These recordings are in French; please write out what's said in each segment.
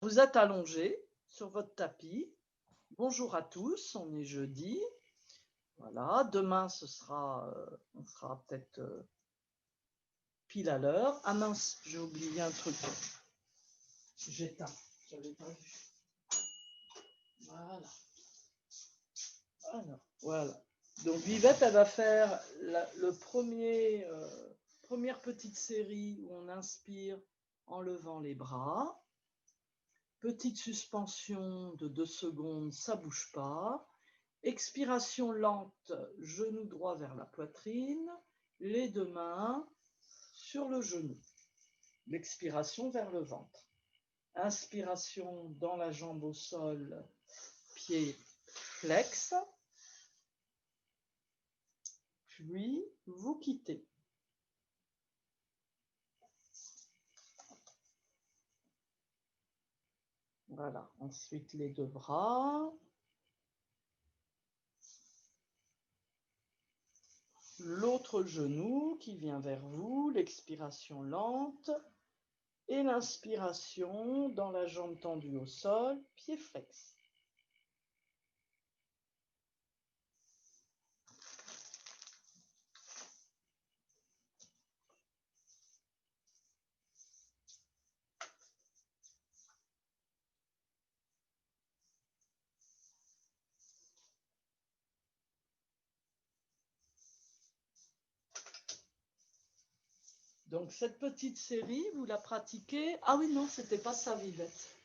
vous êtes allongé sur votre tapis. Bonjour à tous, on est jeudi. Voilà, demain on sera peut-être pile à l'heure. Ah mince, j'ai oublié un truc. J'éteins, j'avais pas vu. Voilà. Alors, voilà. Donc Vivette, elle va faire première petite série où on inspire en levant les bras. Petite suspension de 2 secondes, ça ne bouge pas. Expiration lente, genou droit vers la poitrine, les 2 mains sur le genou. L'expiration vers le ventre. Inspiration dans la jambe au sol, pied flex. Puis vous quittez. Voilà, ensuite les 2 bras. L'autre genou qui vient vers vous, l'expiration lente. Et l'inspiration dans la jambe tendue au sol, pied flex. Donc cette petite série, vous la pratiquez. Ah oui, non, c'était pas ça, Vivette.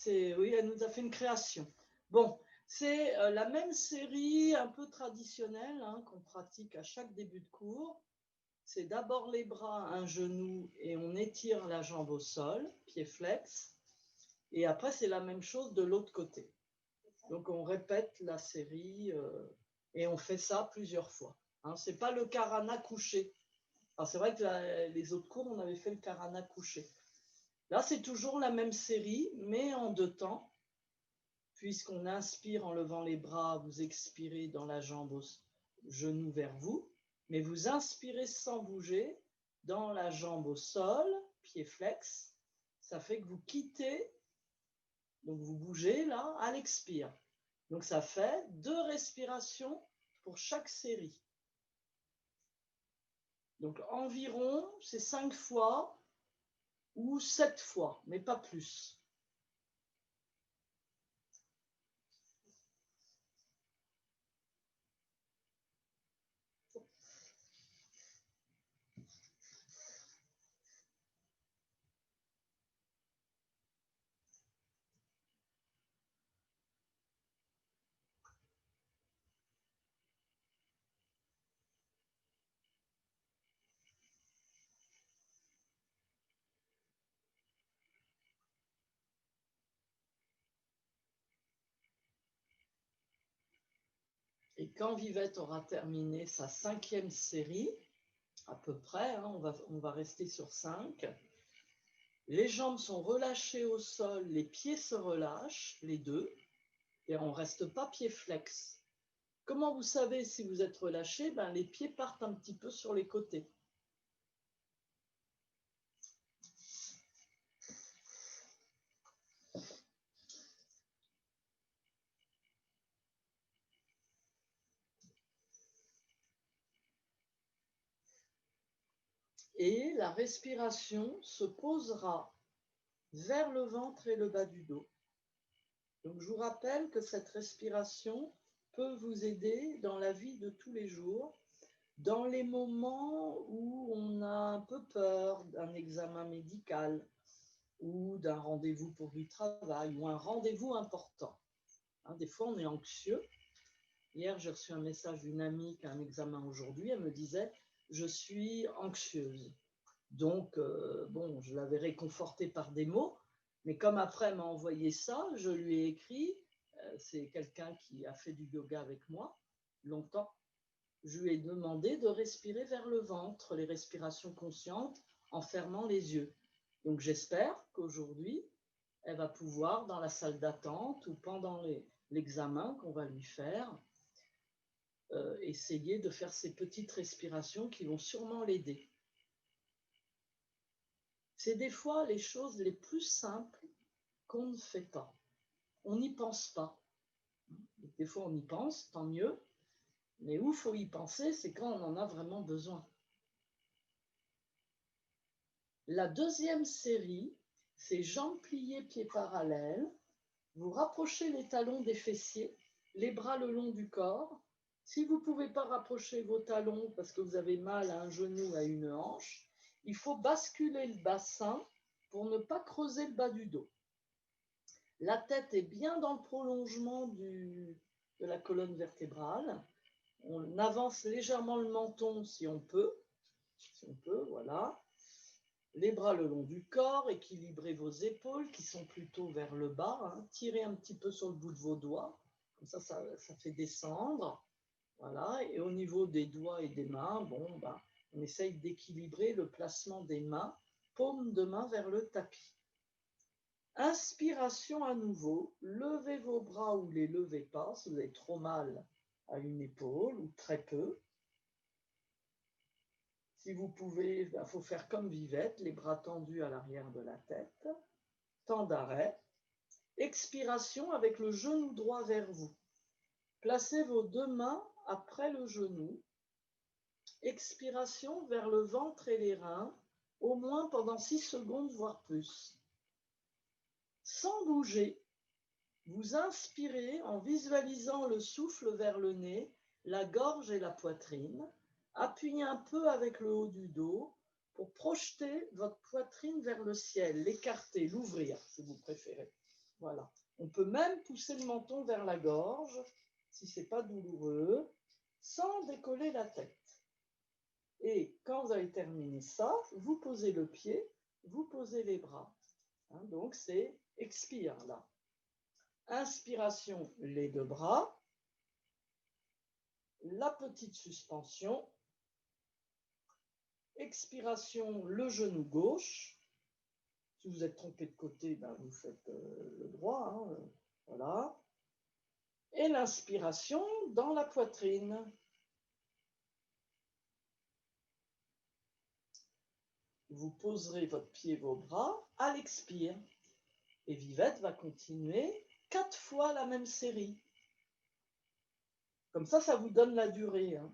Oui, elle nous a fait une création. Bon, c'est la même série un peu traditionnelle qu'on pratique à chaque début de cours. C'est d'abord les bras, un genou et on étire la jambe au sol, pied flex. Et après, c'est la même chose de l'autre côté. Donc on répète la série et on fait ça plusieurs fois. C'est pas le karana couché. Alors c'est vrai que les autres cours, on avait fait le karana couché. Là, c'est toujours la même série, mais en 2 temps. Puisqu'on inspire en levant les bras, vous expirez dans la jambe au genou vers vous, mais vous inspirez sans bouger dans la jambe au sol, pied flex. Ça fait que vous quittez, donc vous bougez là à l'expire. Donc ça fait 2 respirations pour chaque série. Donc environ, c'est 5 fois ou 7 fois, mais pas plus. Et quand Vivette aura terminé sa 5e série, à peu près, on va rester sur 5, les jambes sont relâchées au sol, les pieds se relâchent, les 2, et on ne reste pas pied flex. Comment vous savez si vous êtes relâché? Les pieds partent un petit peu sur les côtés. Et la respiration se posera vers le ventre et le bas du dos. Donc je vous rappelle que cette respiration peut vous aider dans la vie de tous les jours, dans les moments où on a un peu peur d'un examen médical ou d'un rendez-vous pour du travail ou un rendez-vous important. Des fois, on est anxieux. Hier, j'ai reçu un message d'une amie qui a un examen aujourd'hui. Elle me disait « Je suis anxieuse ». Donc, je l'avais réconfortée par des mots. Mais comme après, elle m'a envoyé ça, je lui ai écrit. C'est quelqu'un qui a fait du yoga avec moi longtemps. Je lui ai demandé de respirer vers le ventre, les respirations conscientes, en fermant les yeux. Donc, j'espère qu'aujourd'hui, elle va pouvoir, dans la salle d'attente ou pendant l'examen qu'on va lui faire, essayer de faire ces petites respirations qui vont sûrement l'aider. C'est des fois les choses les plus simples qu'on ne fait pas. On n'y pense pas. Des fois, on y pense, tant mieux. Mais où il faut y penser, c'est quand on en a vraiment besoin. La deuxième série, c'est jambes pliées, pieds parallèles. Vous rapprochez les talons des fessiers, les bras le long du corps. Si vous ne pouvez pas rapprocher vos talons parce que vous avez mal à un genou, à une hanche, il faut basculer le bassin pour ne pas creuser le bas du dos. La tête est bien dans le prolongement de la colonne vertébrale. On avance légèrement le menton si on peut. Si on peut, voilà. Les bras le long du corps, équilibrez vos épaules qui sont plutôt vers le bas. Hein. Tirez un petit peu sur le bout de vos doigts. Comme ça fait descendre. Voilà. Et au niveau des doigts et des mains, on essaye d'équilibrer le placement des mains, paume de main vers le tapis. Inspiration à nouveau, levez vos bras ou les levez pas si vous avez trop mal à une épaule ou très peu. Si vous pouvez, il faut faire comme Vivette, les bras tendus à l'arrière de la tête. Temps d'arrêt. Expiration avec le genou droit vers vous. Placez vos deux mains après le genou. Expiration vers le ventre et les reins, au moins pendant 6 secondes, voire plus. Sans bouger, vous inspirez en visualisant le souffle vers le nez, la gorge et la poitrine. Appuyez un peu avec le haut du dos pour projeter votre poitrine vers le ciel, l'écarter, l'ouvrir si vous préférez. Voilà. On peut même pousser le menton vers la gorge si ce n'est pas douloureux, sans décoller la tête. Et quand vous avez terminé ça, vous posez le pied, vous posez les bras. Hein, donc c'est expire là. Inspiration, les deux bras. La petite suspension. Expiration, le genou gauche. Si vous êtes trompé de côté, vous faites le droit. Hein, voilà. Et l'inspiration dans la poitrine. Vous poserez votre pied, vos bras à l'expire. Et Vivette va continuer 4 fois la même série. Comme ça vous donne la durée. Hein.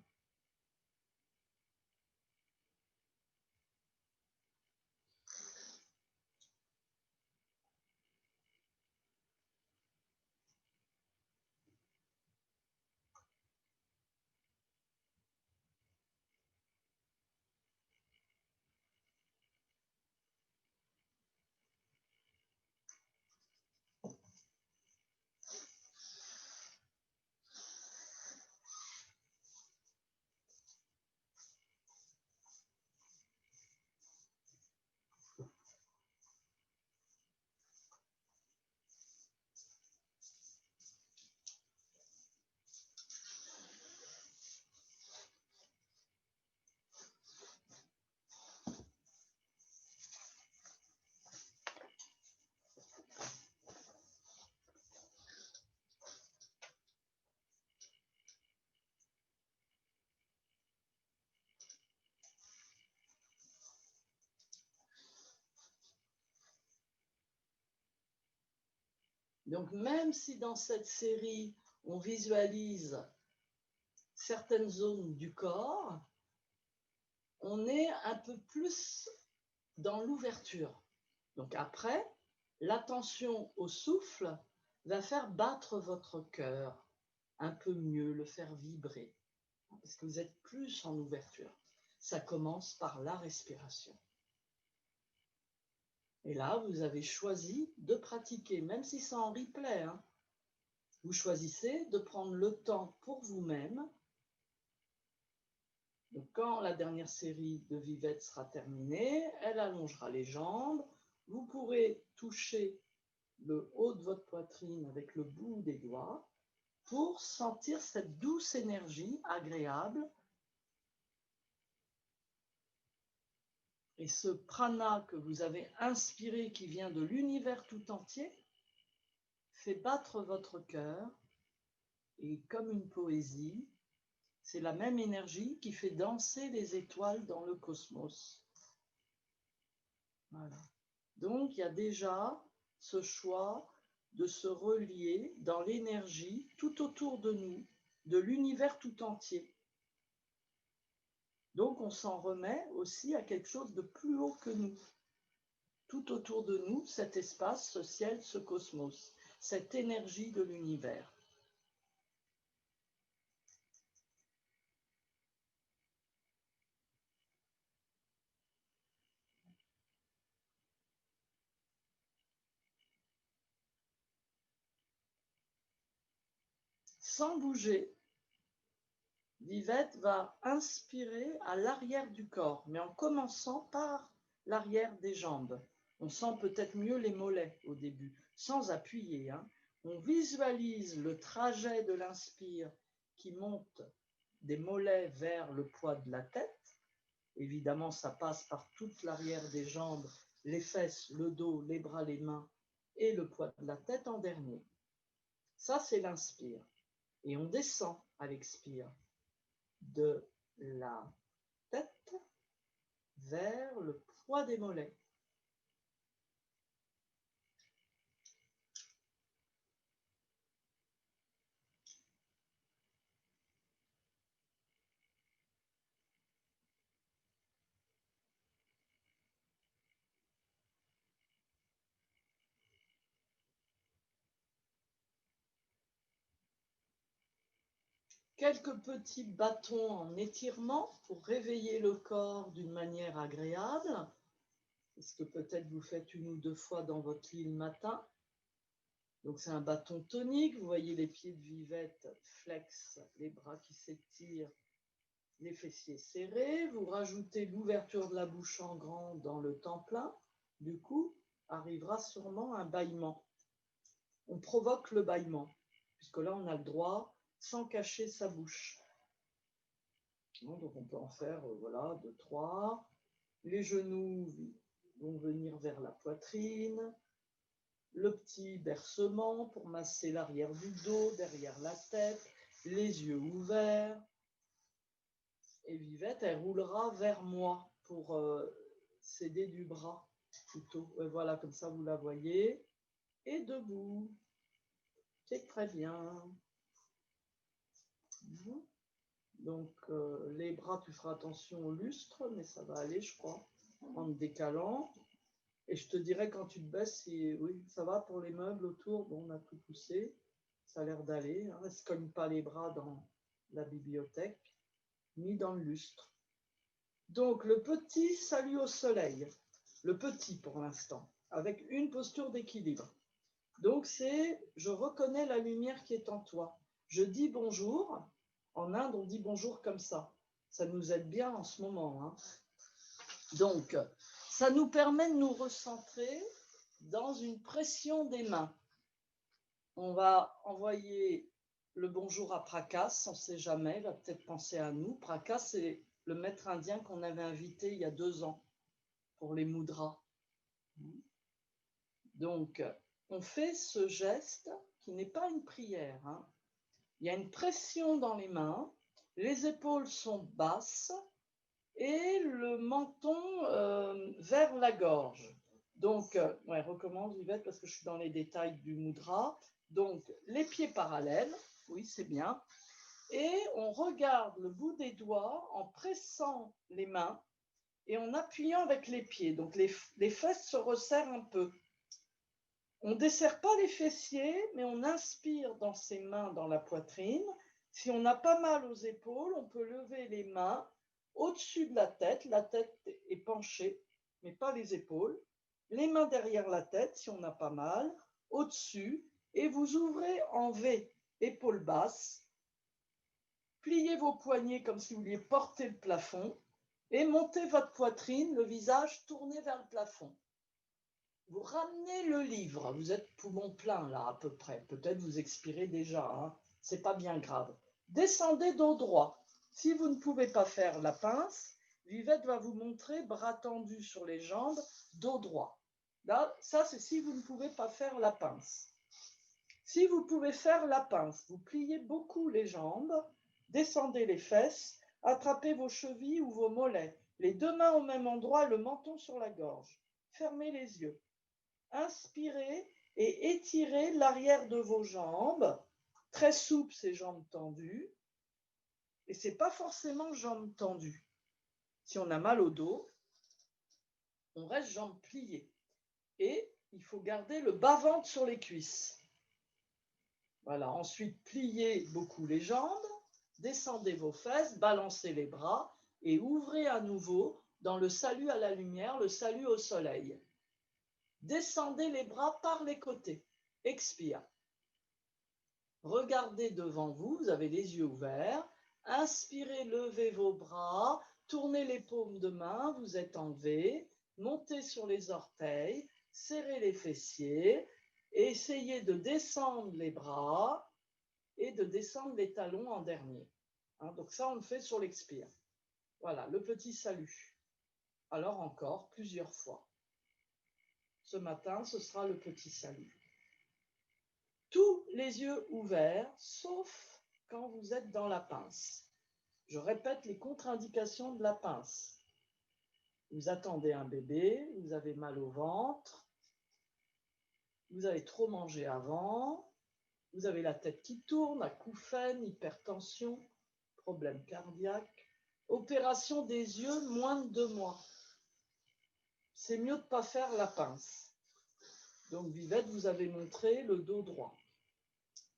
Donc même si dans cette série, on visualise certaines zones du corps, on est un peu plus dans l'ouverture. Donc après, l'attention au souffle va faire battre votre cœur un peu mieux, le faire vibrer, parce que vous êtes plus en ouverture. Ça commence par la respiration. Et là, vous avez choisi de pratiquer, même si c'est en replay. Hein, vous choisissez de prendre le temps pour vous-même. Donc, quand la dernière série de Vivette sera terminée, elle allongera les jambes. Vous pourrez toucher le haut de votre poitrine avec le bout des doigts pour sentir cette douce énergie agréable. Et ce prana que vous avez inspiré, qui vient de l'univers tout entier, fait battre votre cœur. Et comme une poésie, c'est la même énergie qui fait danser les étoiles dans le cosmos. Voilà. Donc, il y a déjà ce choix de se relier dans l'énergie tout autour de nous, de l'univers tout entier. Donc on s'en remet aussi à quelque chose de plus haut que nous. Tout autour de nous, cet espace, ce ciel, ce cosmos, cette énergie de l'univers. Sans bouger, Vivette va inspirer à l'arrière du corps, mais en commençant par l'arrière des jambes. On sent peut-être mieux les mollets au début, sans appuyer. On visualise le trajet de l'inspire qui monte des mollets vers le poids de la tête. Évidemment, ça passe par toute l'arrière des jambes, les fesses, le dos, les bras, les mains et le poids de la tête en dernier. Ça, c'est l'inspire. Et on descend à l'expire de la tête vers le poids des mollets. Quelques petits bâtons en étirement pour réveiller le corps d'une manière agréable. Est-ce que peut-être vous faites 1 ou 2 fois dans votre lit le matin? Donc c'est un bâton tonique, vous voyez les pieds de Vivette flex, les bras qui s'étirent, les fessiers serrés, vous rajoutez l'ouverture de la bouche en grand dans le temps plein, du coup arrivera sûrement un bâillement. On provoque le bâillement, puisque là on a le droit sans cacher sa bouche. Donc on peut en faire, voilà, 2, 3. Les genoux vont venir vers la poitrine. Le petit bercement pour masser l'arrière du dos, derrière la tête, les yeux ouverts. Et Vivette, elle roulera vers moi pour s'aider du bras plutôt. Et voilà, comme ça vous la voyez. Et debout. C'est très bien. Donc les bras, tu feras attention au lustre, mais ça va aller, je crois, en te décalant. Et je te dirai quand tu te baisses, si oui, ça va pour les meubles autour. Bon, on a tout poussé. Ça a l'air d'aller. Elle ne se cogne pas les bras dans la bibliothèque, ni dans le lustre. Donc, le petit salut au soleil. Le petit pour l'instant, avec une posture d'équilibre. Donc, c'est je reconnais la lumière qui est en toi. Je dis bonjour. En Inde, on dit bonjour comme ça. Ça nous aide bien en ce moment. Donc, ça nous permet de nous recentrer dans une pression des mains. On va envoyer le bonjour à Prakas, on ne sait jamais, il va peut-être penser à nous. Prakas, c'est le maître indien qu'on avait invité il y a 2 ans pour les mudras. Donc, on fait ce geste qui n'est pas une prière. Il y a une pression dans les mains, les épaules sont basses et le menton vers la gorge. Donc, recommence Vivette parce que je suis dans les détails du mudra. Donc, les pieds parallèles, oui, c'est bien. Et on regarde le bout des doigts en pressant les mains et en appuyant avec les pieds. Donc, les fesses se resserrent un peu. On ne desserre pas les fessiers, mais on inspire dans ses mains dans la poitrine. Si on a pas mal aux épaules, on peut lever les mains au-dessus de la tête est penchée, mais pas les épaules. Les mains derrière la tête, si on a pas mal, au-dessus, et vous ouvrez en V, épaules basses. Pliez vos poignets comme si vous vouliez porter le plafond, et montez votre poitrine, le visage tourné vers le plafond. Vous ramenez le livre, vous êtes poumon plein là à peu près, peut-être vous expirez déjà, c'est pas bien grave. Descendez dos droit. Si vous ne pouvez pas faire la pince, Vivette va vous montrer bras tendus sur les jambes, dos droit. Là, ça c'est si vous ne pouvez pas faire la pince. Si vous pouvez faire la pince, vous pliez beaucoup les jambes, descendez les fesses, attrapez vos chevilles ou vos mollets, les 2 mains au même endroit, le menton sur la gorge. Fermez les yeux. inspirez et étirez l'arrière de vos jambes. Très souple, ces jambes tendues. Et ce n'est pas forcément jambes tendues. Si on a mal au dos, on reste jambes pliées. Et il faut garder le bas-ventre sur les cuisses. Voilà. Ensuite, pliez beaucoup les jambes, descendez vos fesses, balancez les bras et ouvrez à nouveau dans le salut à la lumière, le salut au soleil. Descendez les bras par les côtés. Expire. Regardez devant vous, vous avez les yeux ouverts. Inspirez, levez vos bras, tournez les paumes de main, vous êtes en V, montez sur les orteils, serrez les fessiers, et essayez de descendre les bras et de descendre les talons en dernier. Donc ça, on le fait sur l'expire. Voilà, le petit salut. Alors encore, plusieurs fois. Ce matin, ce sera le petit salut. Tous les yeux ouverts, sauf quand vous êtes dans la pince. Je répète les contre-indications de la pince. Vous attendez un bébé, vous avez mal au ventre, vous avez trop mangé avant, vous avez la tête qui tourne, acouphène, hypertension, problème cardiaque, opération des yeux moins de 2 mois. C'est mieux de ne pas faire la pince. Donc Vivette, vous avez montré le dos droit.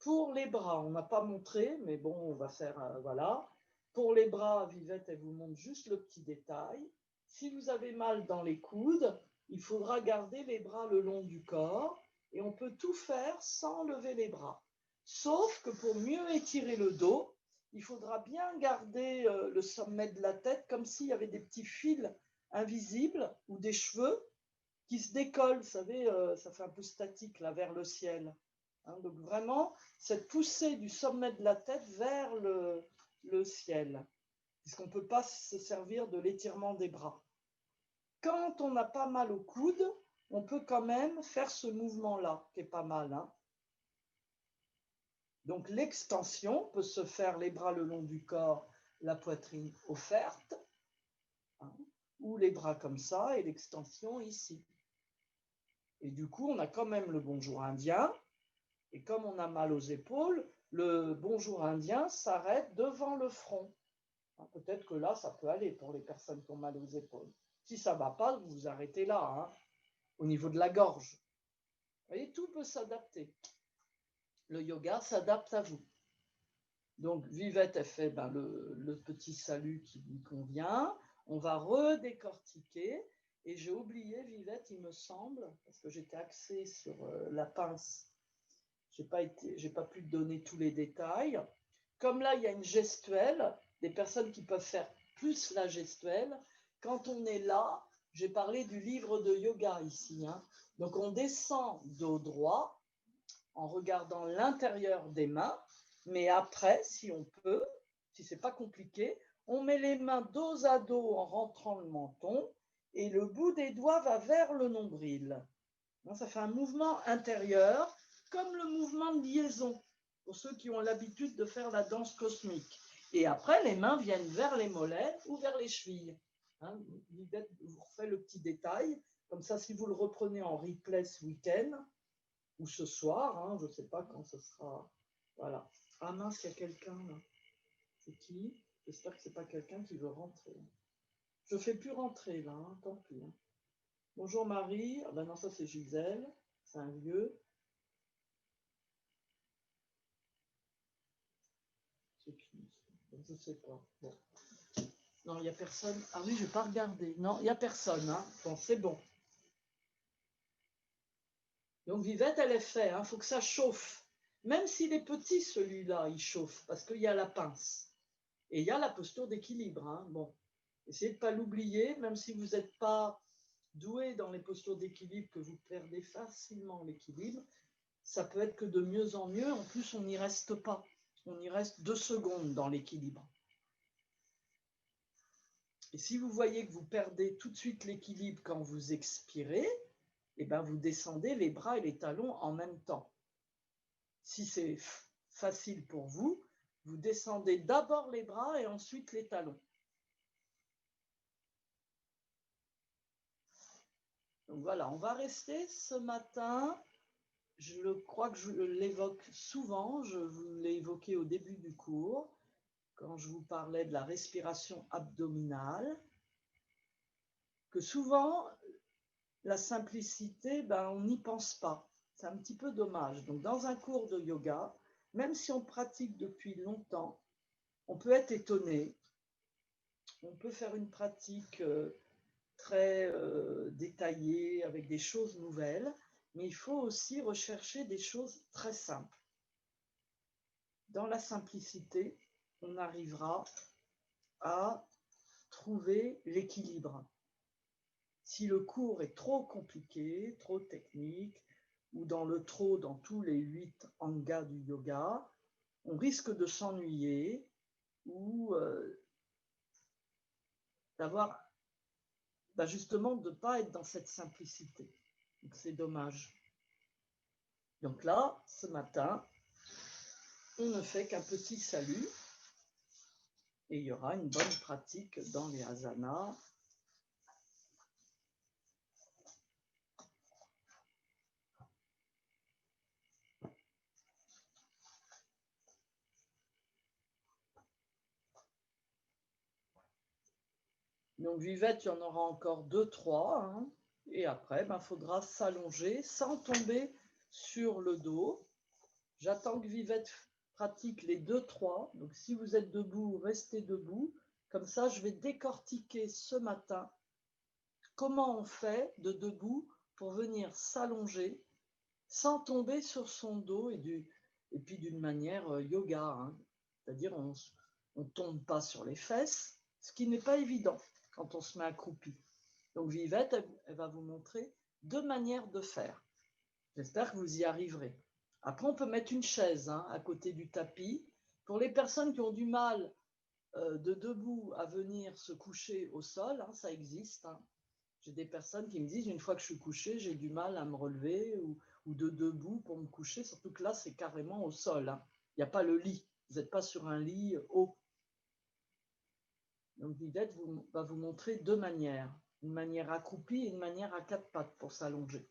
Pour les bras, on n'a pas montré, mais bon, on va faire, voilà. Pour les bras, Vivette, elle vous montre juste le petit détail. Si vous avez mal dans les coudes, il faudra garder les bras le long du corps et on peut tout faire sans lever les bras. Sauf que pour mieux étirer le dos, il faudra bien garder le sommet de la tête comme s'il y avait des petits fils invisibles ou des cheveux qui se décollent, vous savez, ça fait un peu statique là vers le ciel. Donc vraiment, cette poussée du sommet de la tête vers le ciel, puisqu'on ne peut pas se servir de l'étirement des bras. Quand on n'a pas mal au coude, on peut quand même faire ce mouvement-là, qui est pas mal. Donc l'extension peut se faire les bras le long du corps, la poitrine offerte, ou les bras comme ça, et l'extension ici. Et du coup, on a quand même le bonjour indien. Et comme on a mal aux épaules, le bonjour indien s'arrête devant le front. Peut-être que là, ça peut aller pour les personnes qui ont mal aux épaules. Si ça ne va pas, vous vous arrêtez là, au niveau de la gorge. Vous voyez, tout peut s'adapter. Le yoga s'adapte à vous. Donc, Vivette a fait le petit salut qui lui convient. On va redécortiquer. Et j'ai oublié, Vivette, il me semble, parce que j'étais axée sur la pince. Je n'ai pas pu te donner tous les détails. Comme là, il y a une gestuelle, des personnes qui peuvent faire plus la gestuelle. Quand on est là, j'ai parlé du livre de yoga ici. Donc, on descend dos droit en regardant l'intérieur des mains. Mais après, si on peut, si ce n'est pas compliqué, on met les mains dos à dos en rentrant le menton et le bout des doigts va vers le nombril. Ça fait un mouvement intérieur comme le mouvement de liaison, pour ceux qui ont l'habitude de faire la danse cosmique. Et après, les mains viennent vers les mollets ou vers les chevilles. Vivette vous refait le petit détail. Comme ça, si vous le reprenez en replay ce week-end, ou ce soir, je ne sais pas quand ce sera. Voilà. Ah mince, il y a quelqu'un là. C'est qui? J'espère que ce n'est pas quelqu'un qui veut rentrer. Je ne fais plus rentrer là, tant pis. Bonjour Marie. Ah ben non, ça c'est Gisèle. C'est un vieux. Je ne sais pas. Bon. Non, il n'y a personne. Ah oui, je n'ai pas regardé. Non, il n'y a personne. Bon, c'est bon. Donc, Vivette, elle est faite. Il faut que ça chauffe. Même s'il est petit, celui-là, il chauffe. Parce qu'il y a la pince. Et il y a la posture d'équilibre. Bon. Essayez de ne pas l'oublier, même si vous n'êtes pas doué dans les postures d'équilibre, que vous perdez facilement l'équilibre. Ça peut être que de mieux en mieux. En plus, on n'y reste pas. On y reste 2 secondes dans l'équilibre. Et si vous voyez que vous perdez tout de suite l'équilibre quand vous expirez, eh ben vous descendez les bras et les talons en même temps. Si c'est facile pour vous, vous descendez d'abord les bras et ensuite les talons. Donc voilà, on va rester ce matin. Je crois que je l'évoque souvent, je vous l'ai évoqué au début du cours, quand je vous parlais de la respiration abdominale, que souvent, la simplicité, on n'y pense pas. C'est un petit peu dommage. Donc, dans un cours de yoga, même si on pratique depuis longtemps, on peut être étonné. On peut faire une pratique très détaillée, avec des choses nouvelles, mais il faut aussi rechercher des choses très simples. Dans la simplicité, on arrivera à trouver l'équilibre. Si le cours est trop compliqué, trop technique, ou dans tous les 8 angas du yoga, on risque de s'ennuyer ou d'avoir, justement, de ne pas être dans cette simplicité. Donc c'est dommage. Donc là, ce matin, on ne fait qu'un petit salut et il y aura une bonne pratique dans les asanas. Donc Vivette, il y en aura encore 2-3. Hein, et après, il faudra s'allonger sans tomber sur le dos. J'attends que Vivette pratique les 2-3. Donc si vous êtes debout, restez debout. Comme ça, je vais décortiquer ce matin comment on fait de debout pour venir s'allonger sans tomber sur son dos et puis d'une manière yoga. Hein. C'est-à-dire on ne tombe pas sur les fesses, ce qui n'est pas évident quand on se met accroupi. Donc Vivette, elle va vous montrer 2 manières de faire. J'espère que vous y arriverez. Après, on peut mettre une chaise à côté du tapis. Pour les personnes qui ont du mal de debout à venir se coucher au sol, ça existe. J'ai des personnes qui me disent, une fois que je suis couché, j'ai du mal à me relever ou de debout pour me coucher, surtout que là, c'est carrément au sol. Il n'y a pas le lit. Vous n'êtes pas sur un lit haut. Donc, Vivette va vous montrer 2 manières. Une manière accroupie et une manière à 4 pattes pour s'allonger.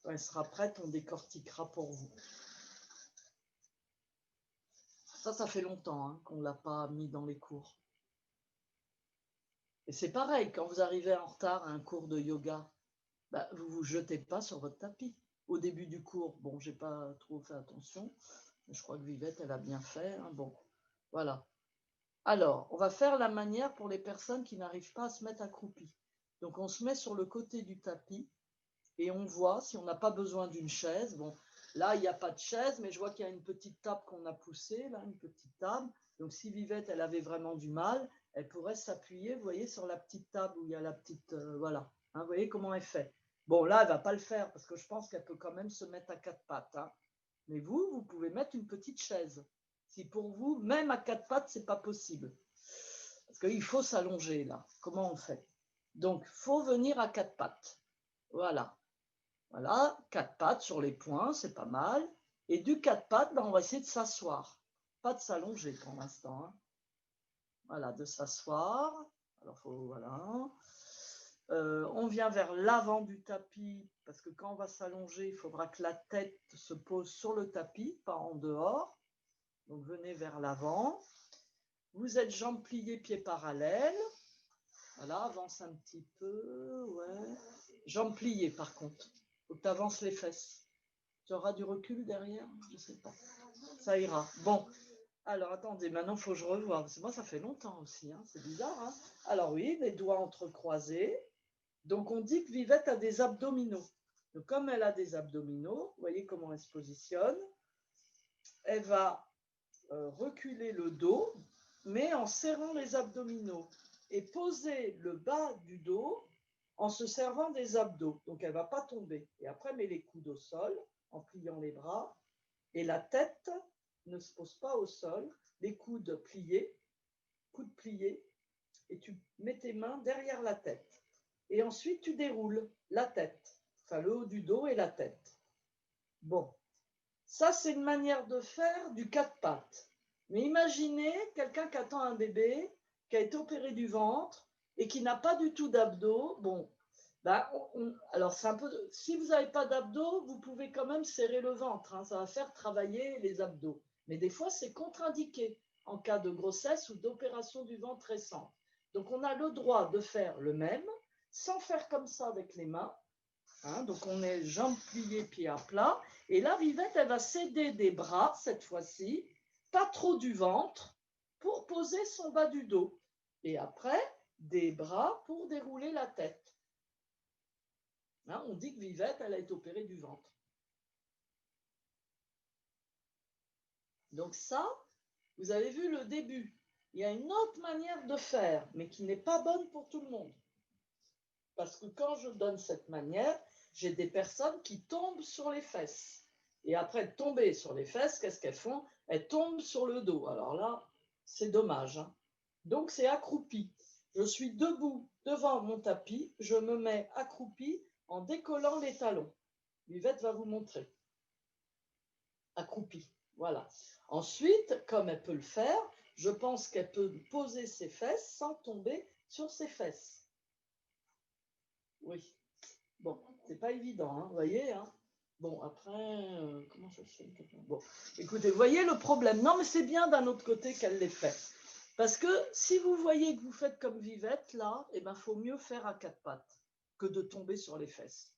Quand elle sera prête, on décortiquera pour vous. Ça fait longtemps qu'on ne l'a pas mis dans les cours. Et c'est pareil, quand vous arrivez en retard à un cours de yoga, vous ne vous jetez pas sur votre tapis. Au début du cours, bon, je n'ai pas trop fait attention, mais je crois que Vivette, elle a bien fait. Bon, voilà. Alors, on va faire la manière pour les personnes qui n'arrivent pas à se mettre accroupies. Donc, on se met sur le côté du tapis et on voit si on n'a pas besoin d'une chaise. Bon, là, il n'y a pas de chaise, mais je vois qu'il y a une petite table qu'on a poussée, là, une petite table. Donc, si Vivette, elle avait vraiment du mal, elle pourrait s'appuyer, vous voyez, sur la petite table où il y a la petite... voilà. Vous voyez comment elle fait. Bon, là, elle ne va pas le faire parce que je pense qu'elle peut quand même se mettre à 4 pattes. Mais vous pouvez mettre une petite chaise. Si pour vous, même à 4 pattes, ce n'est pas possible. Parce qu'il faut s'allonger, là. Comment on fait? Donc, il faut venir à 4 pattes. Voilà. Voilà, 4 pattes sur les poings, c'est pas mal. Et du 4 pattes, on va essayer de s'asseoir. Pas de s'allonger pour l'instant. Voilà, de s'asseoir. Alors, voilà. On vient vers l'avant du tapis, parce que quand on va s'allonger, il faudra que la tête se pose sur le tapis, pas en dehors. Donc, venez vers l'avant. Vous êtes jambes pliées, pieds parallèles. Voilà, avance un petit peu. Ouais. Jambes pliées, par contre. Il faut que tu avances les fesses. Tu auras du recul derrière? Je ne sais pas. Ça ira. Bon. Alors, attendez, maintenant, il faut que je revoie. Parce que moi, ça fait longtemps aussi. C'est bizarre. Alors, oui, les doigts entrecroisés. Donc, on dit que Vivette a des abdominaux. Donc, comme elle a des abdominaux, vous voyez comment elle se positionne. Elle va reculer le dos, mais en serrant les abdominaux. Et poser le bas du dos en se servant des abdos. Donc, elle ne va pas tomber. Et après, met les coudes au sol en pliant les bras. Et la tête ne se pose pas au sol. Les coudes pliés, et tu mets tes mains derrière la tête. Et ensuite, tu déroules la tête, enfin le haut du dos et la tête. Bon, ça, c'est une manière de faire du 4 pattes. Mais imaginez quelqu'un qui attend un bébé, qui a été opéré du ventre et qui n'a pas du tout d'abdos. Bon, Ben, alors, c'est un peu. Si vous n'avez pas d'abdos, vous pouvez quand même serrer le ventre, hein, ça va faire travailler les abdos. Mais des fois, c'est contre-indiqué en cas de grossesse ou d'opération du ventre récente. Donc, on a le droit de faire le même, sans faire comme ça avec les mains. Hein, donc, on est jambes pliées, pieds à plat. Et là, Vivette, elle va s'aider des bras, cette fois-ci, pas trop du ventre, pour poser son bas du dos. Et après, des bras pour dérouler la tête. Hein, on dit que Vivette, elle a été opérée du ventre. Donc ça, vous avez vu le début. Il y a une autre manière de faire, mais qui n'est pas bonne pour tout le monde. Parce que quand je donne cette manière, j'ai des personnes qui tombent sur les fesses. Et après de tomber sur les fesses, qu'est-ce qu'elles font? Elles tombent sur le dos. Alors là, c'est dommage. Hein. Donc c'est accroupi. Je suis debout devant mon tapis, je me mets accroupi en décollant les talons. Vivette va vous montrer. Accroupi. Voilà. Ensuite, comme elle peut le faire, je pense qu'elle peut poser ses fesses sans tomber sur ses fesses. Oui. Bon, c'est pas évident, hein, vous voyez. Hein. Bon, après, comment ça se fait? Bon, écoutez, vous voyez le problème. Non, mais c'est bien d'un autre côté qu'elle l'ait fait. Parce que si vous voyez que vous faites comme Vivette, là, eh ben, faut mieux faire à quatre pattes que de tomber sur les fesses.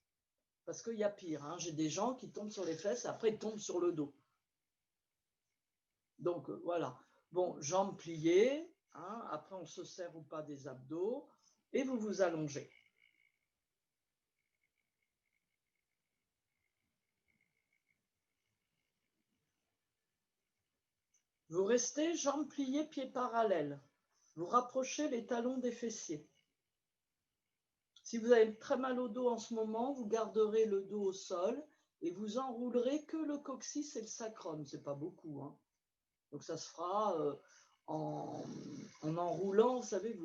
Parce qu'il y a pire. Hein. J'ai des gens qui tombent sur les fesses, après ils tombent sur le dos. Donc, voilà. Bon, jambes pliées. Hein, après, on se serre ou pas des abdos. Et vous vous allongez. Vous restez jambes pliées, pieds parallèles. Vous rapprochez les talons des fessiers. Si vous avez très mal au dos en ce moment, vous garderez le dos au sol et vous enroulerez que le coccyx et le sacrum. C'est pas beaucoup. Hein. Donc ça se fera en enroulant, vous savez,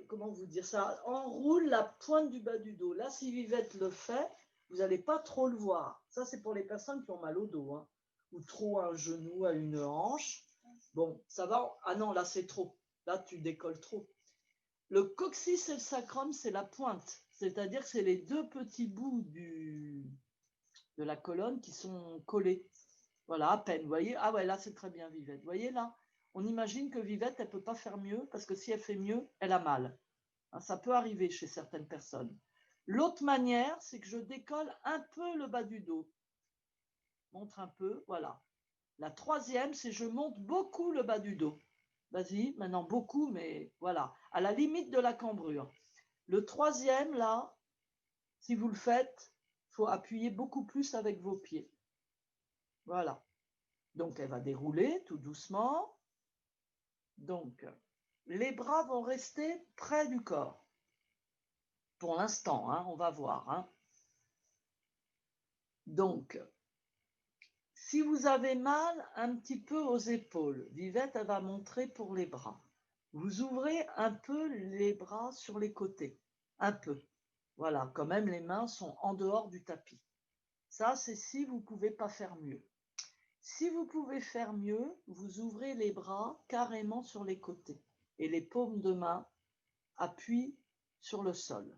comment vous dire ça? Enroule la pointe du bas du dos. Là, si Vivette le fait, vous n'allez pas trop le voir. Ça, c'est pour les personnes qui ont mal au dos. Hein. Ou trop à un genou, à une hanche. Bon, ça va. Ah non, là, c'est trop. Là, tu décolles trop. Le coccyx et le sacrum, c'est la pointe. C'est-à-dire que c'est les deux petits bouts de la colonne qui sont collés. Voilà, à peine. Vous voyez? Ah ouais, là, c'est très bien, Vivette. Vous voyez, là? On imagine que Vivette, elle ne peut pas faire mieux parce que si elle fait mieux, elle a mal. Ça peut arriver chez certaines personnes. L'autre manière, c'est que je décolle un peu le bas du dos. Montre un peu, voilà. La troisième, c'est que je monte beaucoup le bas du dos. Vas-y, maintenant beaucoup, mais voilà, à la limite de la cambrure. Le troisième, là, si vous le faites, il faut appuyer beaucoup plus avec vos pieds. Voilà. Donc, elle va dérouler tout doucement. Donc, les bras vont rester près du corps. Pour l'instant, hein, on va voir. Hein. Donc, si vous avez mal un petit peu aux épaules, Vivette, elle va montrer pour les bras. Vous ouvrez un peu les bras sur les côtés. Un peu. Voilà, quand même, les mains sont en dehors du tapis. Ça, c'est si vous ne pouvez pas faire mieux. Si vous pouvez faire mieux, vous ouvrez les bras carrément sur les côtés et les paumes de main appuient sur le sol.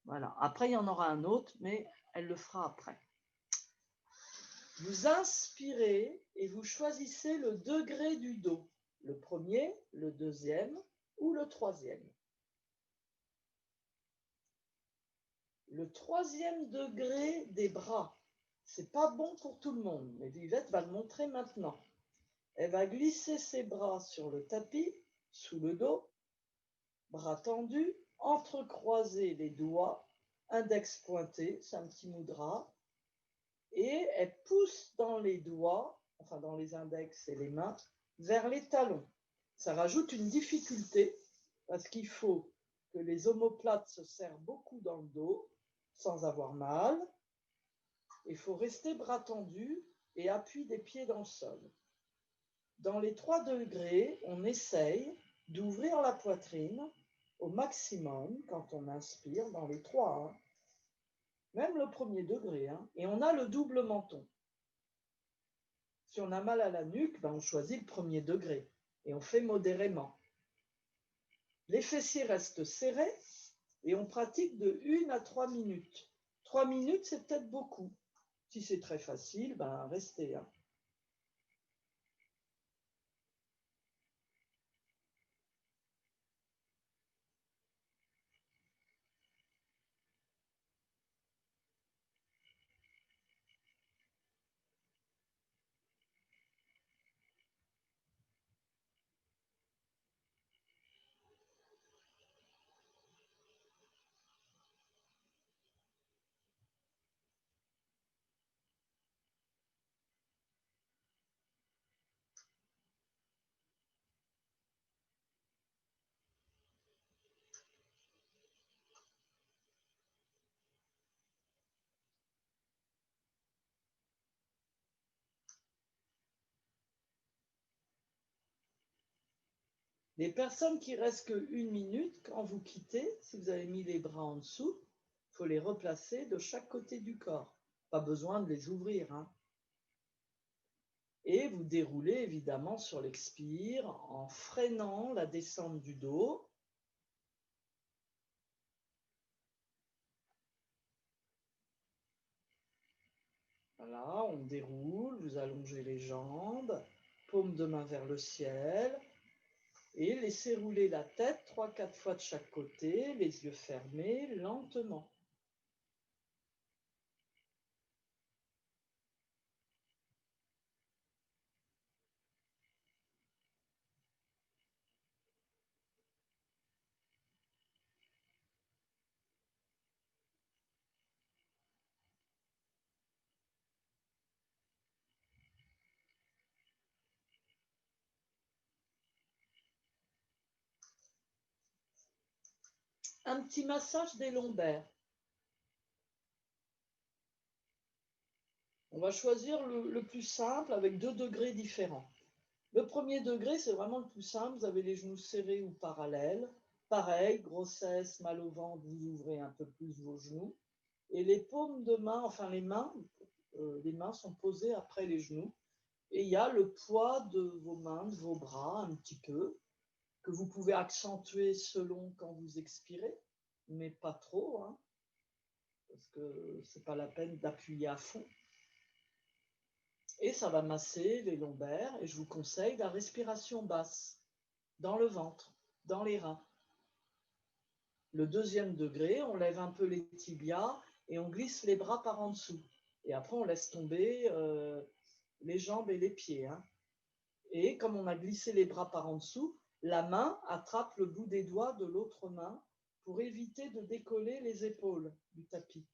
Voilà. Après, il y en aura un autre, mais elle le fera après. Vous inspirez et vous choisissez le degré du dos. Le premier, le deuxième ou le troisième. Le troisième degré des bras. C'est pas bon pour tout le monde, mais Vivette va le montrer maintenant. Elle va glisser ses bras sur le tapis, sous le dos, bras tendus, entrecroiser les doigts, index pointé, c'est un petit mudra, et elle pousse dans les doigts, enfin dans les index et les mains, vers les talons. Ça rajoute une difficulté, parce qu'il faut que les omoplates se serrent beaucoup dans le dos, sans avoir mal. Il faut rester bras tendus et appui des pieds dans le sol. Dans les 3 degrés, on essaye d'ouvrir la poitrine au maximum quand on inspire, dans les 3, hein. Même le premier degré, hein. Et on a le double menton. Si on a mal à la nuque, ben on choisit le premier degré et on fait modérément. Les fessiers restent serrés, Et on pratique de 1 à 3 minutes. 3 minutes, c'est peut-être beaucoup. Si c'est très facile, ben restez. Hein. Les personnes qui restent que 1 minute, quand vous quittez, si vous avez mis les bras en dessous, il faut les replacer de chaque côté du corps. Pas besoin de les ouvrir. Hein. Et vous déroulez évidemment sur l'expire en freinant la descente du dos. Voilà, on déroule, vous allongez les jambes, paume de main vers le ciel. Et laissez rouler la tête 3-4 fois de chaque côté, les yeux fermés, lentement. Un petit massage des lombaires. On va choisir le plus simple avec 2 degrés différents. Le premier degré, c'est vraiment le plus simple. Vous avez les genoux serrés ou parallèles. Pareil, grossesse, mal au ventre, vous ouvrez un peu plus vos genoux. Et les paumes de main, enfin les mains sont posées après les genoux. Et il y a le poids de vos mains, de vos bras, un petit peu, que vous pouvez accentuer selon quand vous expirez, mais pas trop, hein, parce que c'est pas la peine d'appuyer à fond. Et ça va masser les lombaires, et je vous conseille la respiration basse, dans le ventre, dans les reins. Le deuxième degré, on lève un peu les tibias et on glisse les bras par en dessous. Et après, on laisse tomber les jambes et les pieds. Hein. Et comme on a glissé les bras par en dessous, la main attrape le bout des doigts de l'autre main pour éviter de décoller les épaules du tapis.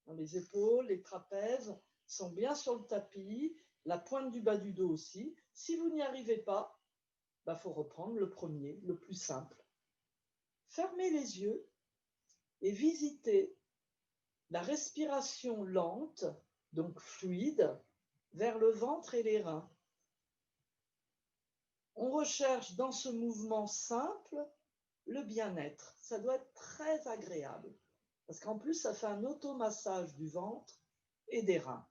Les épaules, les trapèzes sont bien sur le tapis, la pointe du bas du dos aussi. Si vous n'y arrivez pas, il faut reprendre le premier, le plus simple. Fermez les yeux et visitez la respiration lente, donc fluide, vers le ventre et les reins. On recherche dans ce mouvement simple le bien-être. Ça doit être très agréable. Parce qu'en plus, ça fait un automassage du ventre et des reins.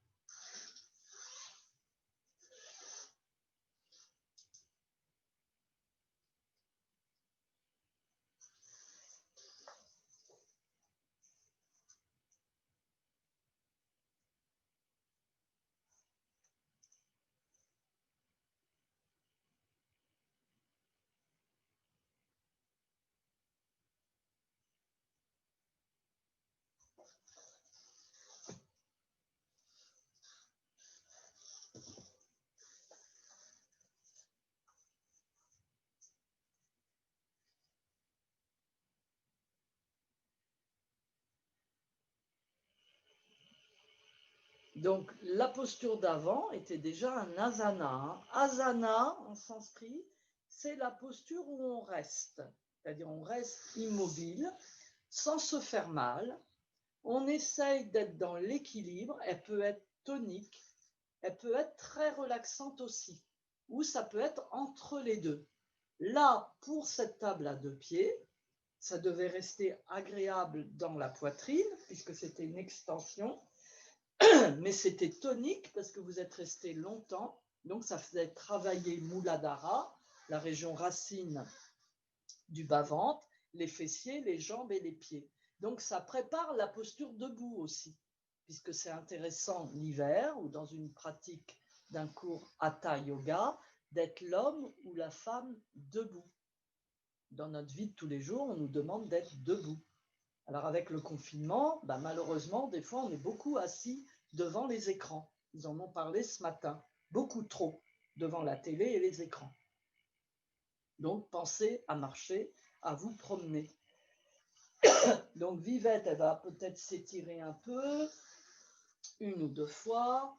Donc, la posture d'avant était déjà un asana. Hein. Asana, en sanskrit, c'est la posture où on reste. C'est-à-dire, on reste immobile, sans se faire mal. On essaye d'être dans l'équilibre. Elle peut être tonique. Elle peut être très relaxante aussi. Ou ça peut être entre les deux. Là, pour cette table à 2 pieds, ça devait rester agréable dans la poitrine, puisque c'était une extension. Mais c'était tonique parce que vous êtes resté longtemps, donc ça faisait travailler Muladhara, la région racine du bas-ventre, les fessiers, les jambes et les pieds. Donc, ça prépare la posture debout aussi, puisque c'est intéressant l'hiver ou dans une pratique d'un cours Hatha Yoga, d'être l'homme ou la femme debout. Dans notre vie de tous les jours, on nous demande d'être debout. Alors avec le confinement, malheureusement, des fois, on est beaucoup assis devant les écrans. Ils en ont parlé ce matin, beaucoup trop, devant la télé et les écrans. Donc, pensez à marcher, à vous promener. Donc, Vivette, elle va peut-être s'étirer un peu, 1 ou 2 fois.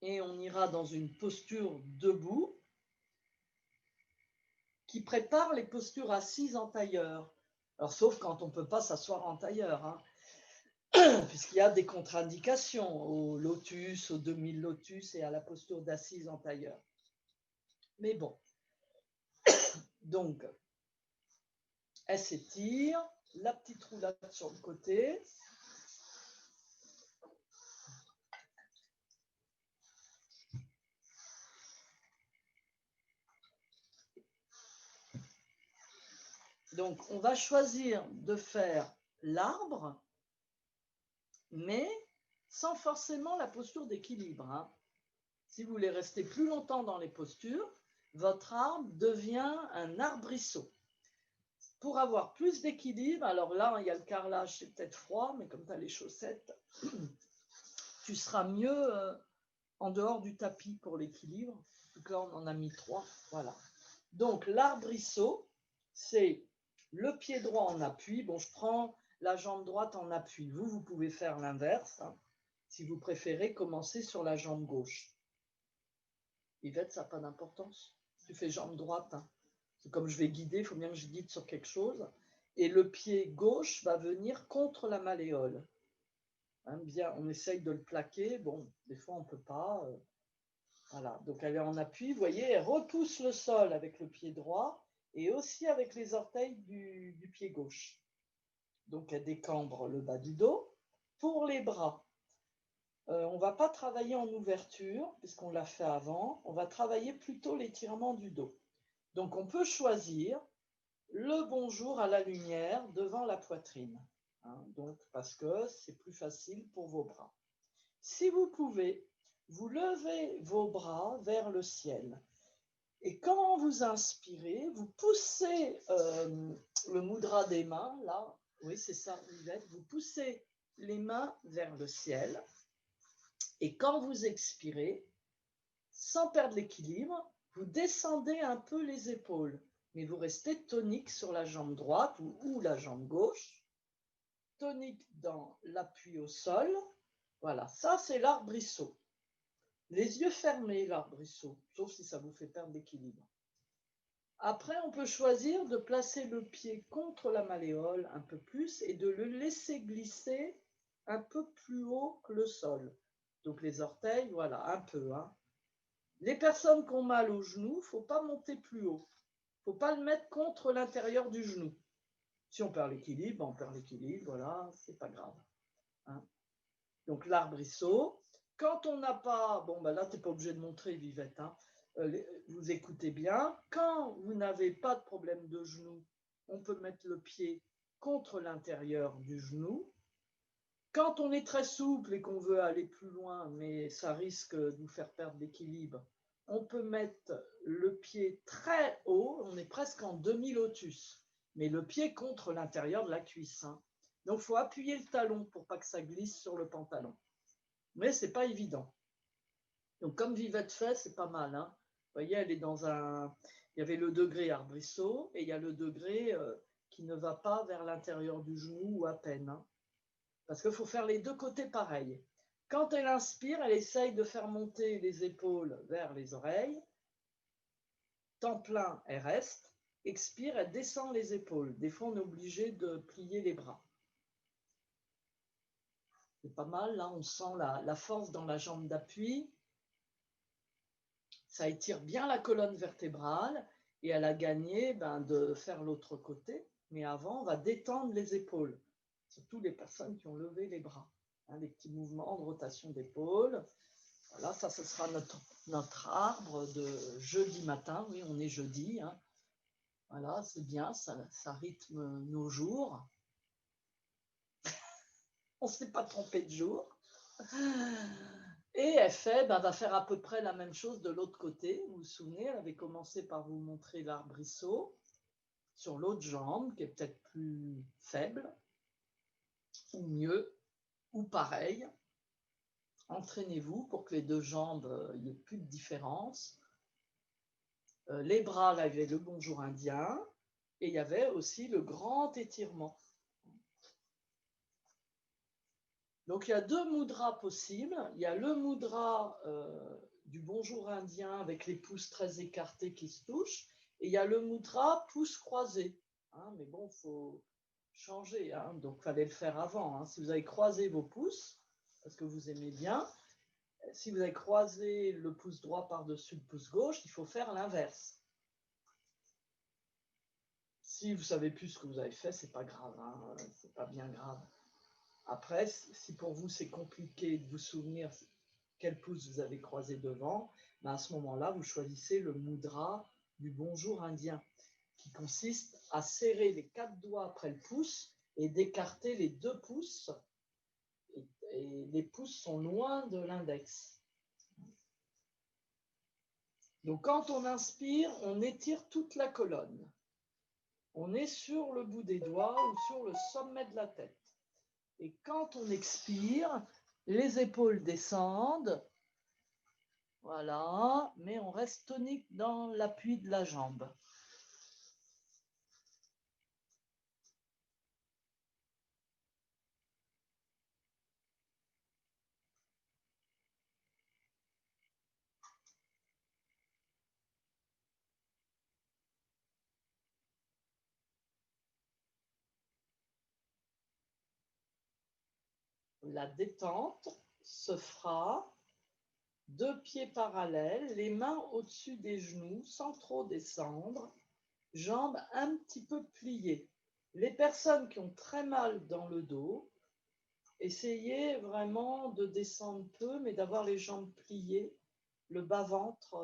Et on ira dans une posture debout qui prépare les postures assises en tailleur. Alors, sauf quand on ne peut pas s'asseoir en tailleur, hein, puisqu'il y a des contre-indications au lotus, au demi-lotus et à la posture d'assise en tailleur. Mais bon, donc, elle s'étire, la petite roulade sur le côté. Donc, on va choisir de faire l'arbre, mais sans forcément la posture d'équilibre. Hein. Si vous voulez rester plus longtemps dans les postures, votre arbre devient un arbrisseau. Pour avoir plus d'équilibre, alors là, il y a le carrelage, c'est peut-être froid, mais comme tu as les chaussettes, tu seras mieux en dehors du tapis pour l'équilibre. Donc là, on en a mis 3. Voilà. Donc, l'arbrisseau, c'est le pied droit en appui. Bon, je prends la jambe droite en appui. Vous pouvez faire l'inverse. Hein, si vous préférez commencer sur la jambe gauche. Yvette, ça n'a pas d'importance. Tu fais jambe droite. Hein. C'est comme je vais guider, il faut bien que je guide sur quelque chose. Et le pied gauche va venir contre la malléole. Hein, bien, on essaye de le plaquer. Bon, des fois, on ne peut pas. Voilà, donc elle est en appui. Vous voyez, elle repousse le sol avec le pied droit et aussi avec les orteils du pied gauche. Donc, elle décambre le bas du dos. Pour les bras, on ne va pas travailler en ouverture, puisqu'on l'a fait avant. On va travailler plutôt l'étirement du dos. Donc, on peut choisir le bonjour à la lumière devant la poitrine. Hein, donc, parce que c'est plus facile pour vos bras. Si vous pouvez, vous levez vos bras vers le ciel. Et quand vous inspirez, vous poussez le mudra des mains, là, oui, c'est ça, Yvette, vous poussez les mains vers le ciel. Et quand vous expirez, sans perdre l'équilibre, vous descendez un peu les épaules, mais vous restez tonique sur la jambe droite ou la jambe gauche, tonique dans l'appui au sol. Voilà, ça c'est l'arbrisseau. Les yeux fermés, l'arbrisseau, sauf si ça vous fait perdre l'équilibre. Après, on peut choisir de placer le pied contre la malléole un peu plus et de le laisser glisser un peu plus haut que le sol. Donc les orteils, voilà, un peu. Hein. Les personnes qui ont mal au genou, il ne faut pas monter plus haut. Il ne faut pas le mettre contre l'intérieur du genou. Si on perd l'équilibre, on perd l'équilibre, voilà, c'est pas grave. Hein. Donc l'arbrisseau. Quand on n'a pas, bon ben là tu n'es pas obligé de montrer Vivette, hein. Vous écoutez bien, quand vous n'avez pas de problème de genou, on peut mettre le pied contre l'intérieur du genou. Quand on est très souple et qu'on veut aller plus loin, mais ça risque de nous faire perdre l'équilibre, on peut mettre le pied très haut, on est presque en demi-lotus, mais le pied contre l'intérieur de la cuisse. Hein. Donc il faut appuyer le talon pour pas que ça glisse sur le pantalon. Mais ce n'est pas évident. Donc comme Vivette fait, c'est pas mal. Hein. Vous voyez, elle est dans un... Il y avait le degré arbrisseau et il y a le degré qui ne va pas vers l'intérieur du genou ou à peine. Hein. Parce qu'il faut faire les deux côtés pareils. Quand elle inspire, elle essaye de faire monter les épaules vers les oreilles. Temps plein, elle reste. Expire, elle descend les épaules. Des fois, on est obligé de plier les bras. C'est pas mal, là, on sent la force dans la jambe d'appui. Ça étire bien la colonne vertébrale et elle a gagné de faire l'autre côté. Mais avant, on va détendre les épaules, surtout les personnes qui ont levé les bras. Hein, les petits mouvements de rotation d'épaule. Voilà, ça, ce sera notre arbre de jeudi matin. Oui, on est jeudi. Hein. Voilà, c'est bien, ça rythme nos jours. On ne s'est pas trompé de jour. Et elle va faire à peu près la même chose de l'autre côté. Vous vous souvenez, elle avait commencé par vous montrer l'arbrisseau sur l'autre jambe, qui est peut-être plus faible, ou mieux, ou pareil. Entraînez-vous pour que les deux jambes, il n'y ait plus de différence. Les bras, là, il y avait le bonjour indien, et il y avait aussi le grand étirement. Donc, il y a deux mudras possibles. Il y a le mudra du bonjour indien avec les pouces très écartés qui se touchent, et il y a le mudra pouces croisés. Hein, mais bon, il faut changer, hein, donc il fallait le faire avant. Hein. Si vous avez croisé vos pouces, parce que vous aimez bien, si vous avez croisé le pouce droit par-dessus le pouce gauche, il faut faire l'inverse. Si vous savez plus ce que vous avez fait, c'est pas grave, hein, c'est pas bien grave. Après, si pour vous c'est compliqué de vous souvenir quel pouce vous avez croisé devant, ben à ce moment-là, vous choisissez le mudra du bonjour indien, qui consiste à serrer les 4 doigts après le pouce et d'écarter les 2 pouces. Et les pouces sont loin de l'index. Donc quand on inspire, on étire toute la colonne. On est sur le bout des doigts ou sur le sommet de la tête. Et quand on expire, les épaules descendent. Voilà, mais on reste tonique dans l'appui de la jambe. La détente se fera 2 pieds parallèles, les mains au-dessus des genoux sans trop descendre, jambes un petit peu pliées. Les personnes qui ont très mal dans le dos, essayez vraiment de descendre peu, mais d'avoir les jambes pliées, le bas-ventre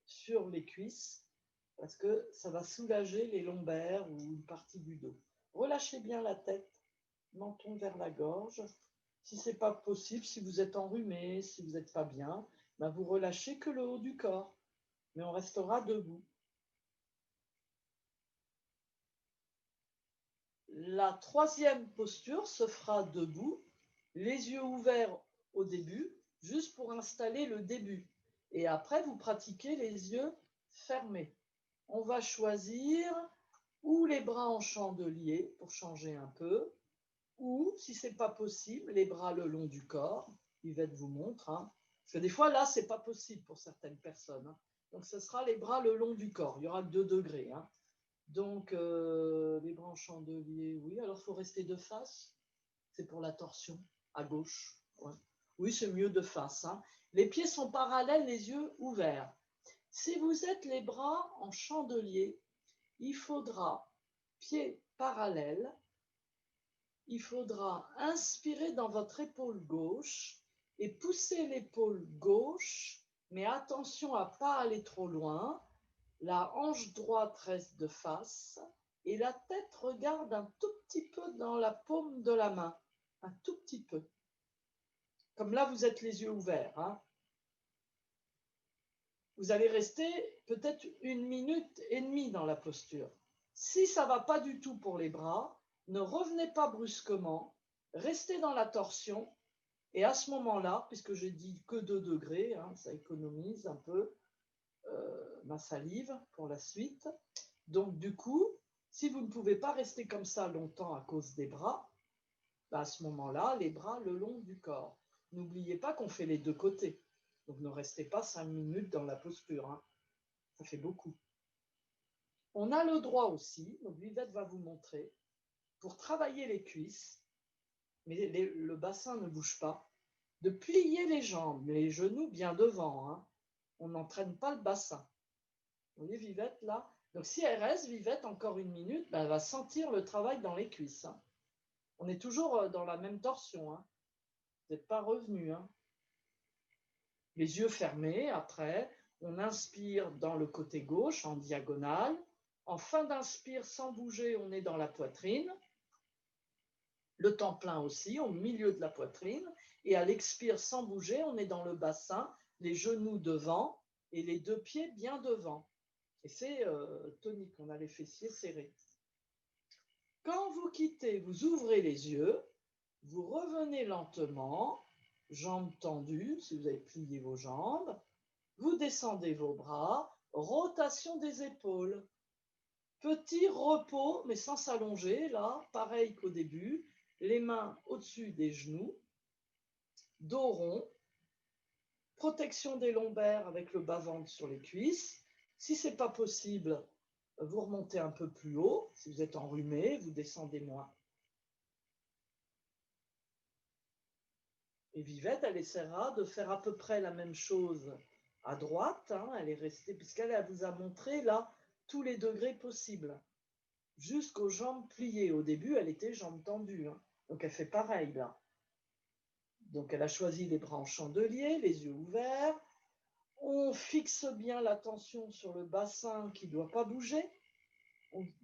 sur les cuisses, parce que ça va soulager les lombaires ou une partie du dos. Relâchez bien la tête, menton vers la gorge. Si ce n'est pas possible, si vous êtes enrhumé, si vous n'êtes pas bien, ben vous relâchez que le haut du corps, mais on restera debout. La troisième posture se fera debout, les yeux ouverts au début, juste pour installer le début. Et après, vous pratiquez les yeux fermés. On va choisir ou les bras en chandelier pour changer un peu, ou, si ce n'est pas possible, les bras le long du corps. Yvette vous montre. Hein. Parce que des fois, là, ce n'est pas possible pour certaines personnes. Hein. Donc, ce sera les bras le long du corps. Il y aura que 2 degrés. Hein. Donc, les bras en chandelier, oui. Alors, il faut rester de face. C'est pour la torsion, à gauche. Ouais. Oui, c'est mieux de face. Hein. Les pieds sont parallèles, les yeux ouverts. Si vous êtes les bras en chandelier, il faudra pieds parallèles, il faudra inspirer dans votre épaule gauche et pousser l'épaule gauche, mais attention à ne pas aller trop loin. La hanche droite reste de face et la tête regarde un tout petit peu dans la paume de la main, un tout petit peu. Comme là, vous êtes les yeux ouverts. Hein. Vous allez rester peut-être 1 minute et demie dans la posture. Si ça ne va pas du tout pour les bras, ne revenez pas brusquement, restez dans la torsion et à ce moment-là, puisque j'ai dit que 2 degrés, hein, ça économise un peu ma salive pour la suite. Donc du coup, si vous ne pouvez pas rester comme ça longtemps à cause des bras, bah à ce moment-là, les bras le long du corps. N'oubliez pas qu'on fait les 2 côtés. Donc ne restez pas 5 minutes dans la posture. Hein. Ça fait beaucoup. On a le droit aussi, donc Vivette va vous montrer, pour travailler les cuisses, mais le bassin ne bouge pas, de plier les jambes, les genoux bien devant. Hein. On n'entraîne pas le bassin. Vous voyez Vivette là? Donc si elle reste, Vivette, encore 1 minute, ben, elle va sentir le travail dans les cuisses. Hein. On est toujours dans la même torsion. Hein. Vous n'êtes pas revenu. Hein. Les yeux fermés, après, On inspire dans le côté gauche, en diagonale. En fin d'inspire, sans bouger, on est dans la poitrine. Le temps plein aussi, au milieu de la poitrine. Et à l'expire, sans bouger, on est dans le bassin, les genoux devant et les deux pieds bien devant. Et c'est tonique, on a les fessiers serrés. Quand vous quittez, vous ouvrez les yeux, vous revenez lentement, jambes tendues, si vous avez plié vos jambes, vous descendez vos bras, rotation des épaules. Petit repos, mais sans s'allonger, là, pareil qu'au début, les mains au-dessus des genoux, dos rond, protection des lombaires avec le bas-ventre sur les cuisses. Si ce n'est pas possible, vous remontez un peu plus haut. Si vous êtes enrhumé, vous descendez moins. Et Vivette, elle essaiera de faire à peu près la même chose à droite. Hein, elle est restée, puisqu'elle vous a montré là tous les degrés possibles, jusqu'aux jambes pliées. Au début, elle était jambes tendues. Hein, donc elle fait pareil là. Donc elle a choisi les bras en chandelier, les yeux ouverts. On fixe bien l'attention sur le bassin qui ne doit pas bouger.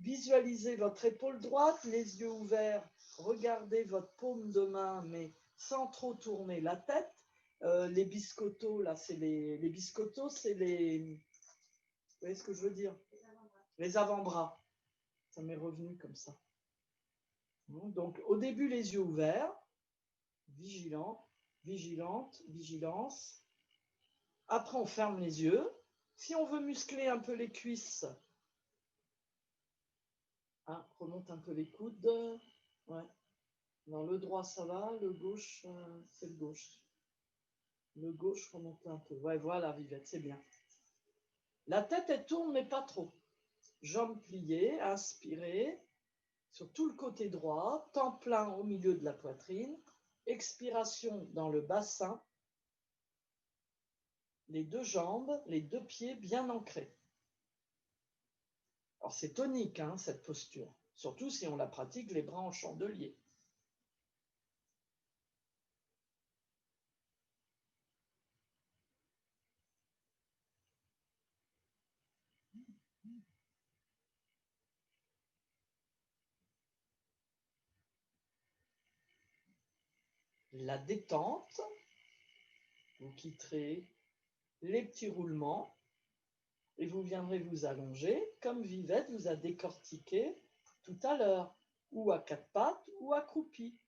Visualisez votre épaule droite, les yeux ouverts. Regardez votre paume de main, mais sans trop tourner la tête. Les biscottos, là, c'est les biscottos, c'est les... Vous voyez ce que je veux dire? Les avant-bras. Ça m'est revenu comme ça. Donc, au début, les yeux ouverts. Vigilant, vigilante, vigilance. Après, on ferme les yeux. Si on veut muscler un peu les cuisses, hein, remonte un peu les coudes. Ouais. Non, le droit, ça va. Le gauche, c'est le gauche. Le gauche, remonte un peu. Ouais, voilà, Vivette, c'est bien. La tête, elle tourne, mais pas trop. Jambes pliées, inspirez. Sur tout le côté droit, temps plein au milieu de la poitrine. Expiration dans le bassin. Les deux jambes, les deux pieds bien ancrés. Alors, c'est tonique, hein, cette posture. Surtout si on la pratique les bras en chandelier. La détente, vous quitterez les petits roulements et vous viendrez vous allonger comme Vivette vous a décortiqué tout à l'heure, ou à quatre pattes ou accroupi.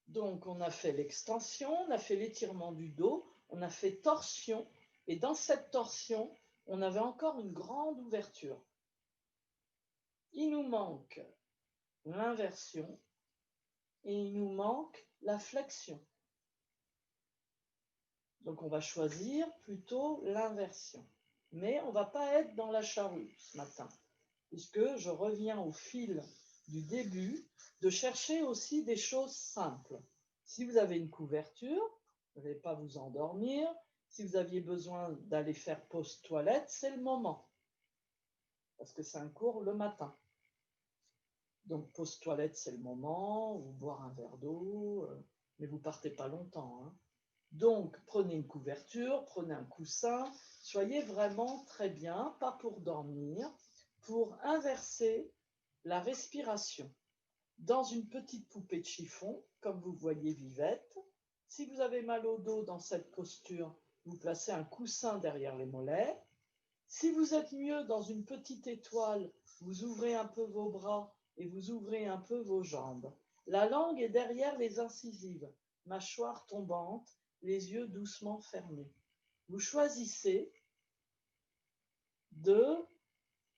Donc on a fait l'extension, on a fait l'étirement du dos, on a fait torsion, et dans cette torsion, on avait encore une grande ouverture. Il nous manque l'inversion et il nous manque la flexion. Donc on va choisir plutôt l'inversion. Mais on ne va pas être dans la charrue ce matin, puisque je reviens au fil du début de chercher aussi des choses simples. Si vous avez une couverture, vous n'allez pas vous endormir. Si vous aviez besoin d'aller faire pause toilette, c'est le moment, parce que c'est un cours le matin. Donc pause toilette, c'est le moment, ou boire un verre d'eau, mais vous partez pas longtemps, hein. Donc, prenez une couverture, prenez un coussin, soyez vraiment très bien, pas pour dormir, pour inverser la respiration. Dans une petite poupée de chiffon, comme vous voyez Vivette, si vous avez mal au dos dans cette posture, vous placez un coussin derrière les mollets. Si vous êtes mieux dans une petite étoile, vous ouvrez un peu vos bras et vous ouvrez un peu vos jambes. La langue est derrière les incisives, mâchoire tombante, les yeux doucement fermés. Vous choisissez de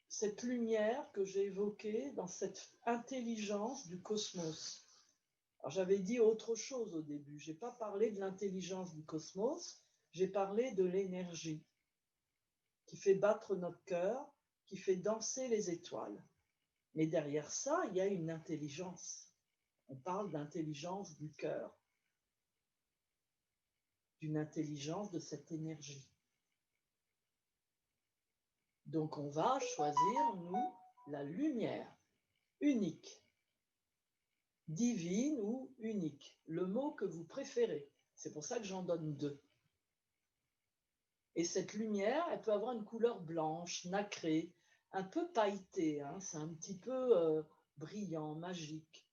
cette lumière que j'ai évoquée dans cette intelligence du cosmos. Alors j'avais dit autre chose au début, je n'ai pas parlé de l'intelligence du cosmos, j'ai parlé de l'énergie qui fait battre notre cœur, qui fait danser les étoiles. Mais derrière ça, il y a une intelligence. On parle d'intelligence du cœur, d'une intelligence de cette énergie. Donc on va choisir, nous, la lumière unique. divine ou unique, le mot que vous préférez. C'est pour ça que j'en donne 2. Et cette lumière, elle peut avoir une couleur blanche, nacrée, un peu pailletée, hein, c'est un petit peu brillant, magique.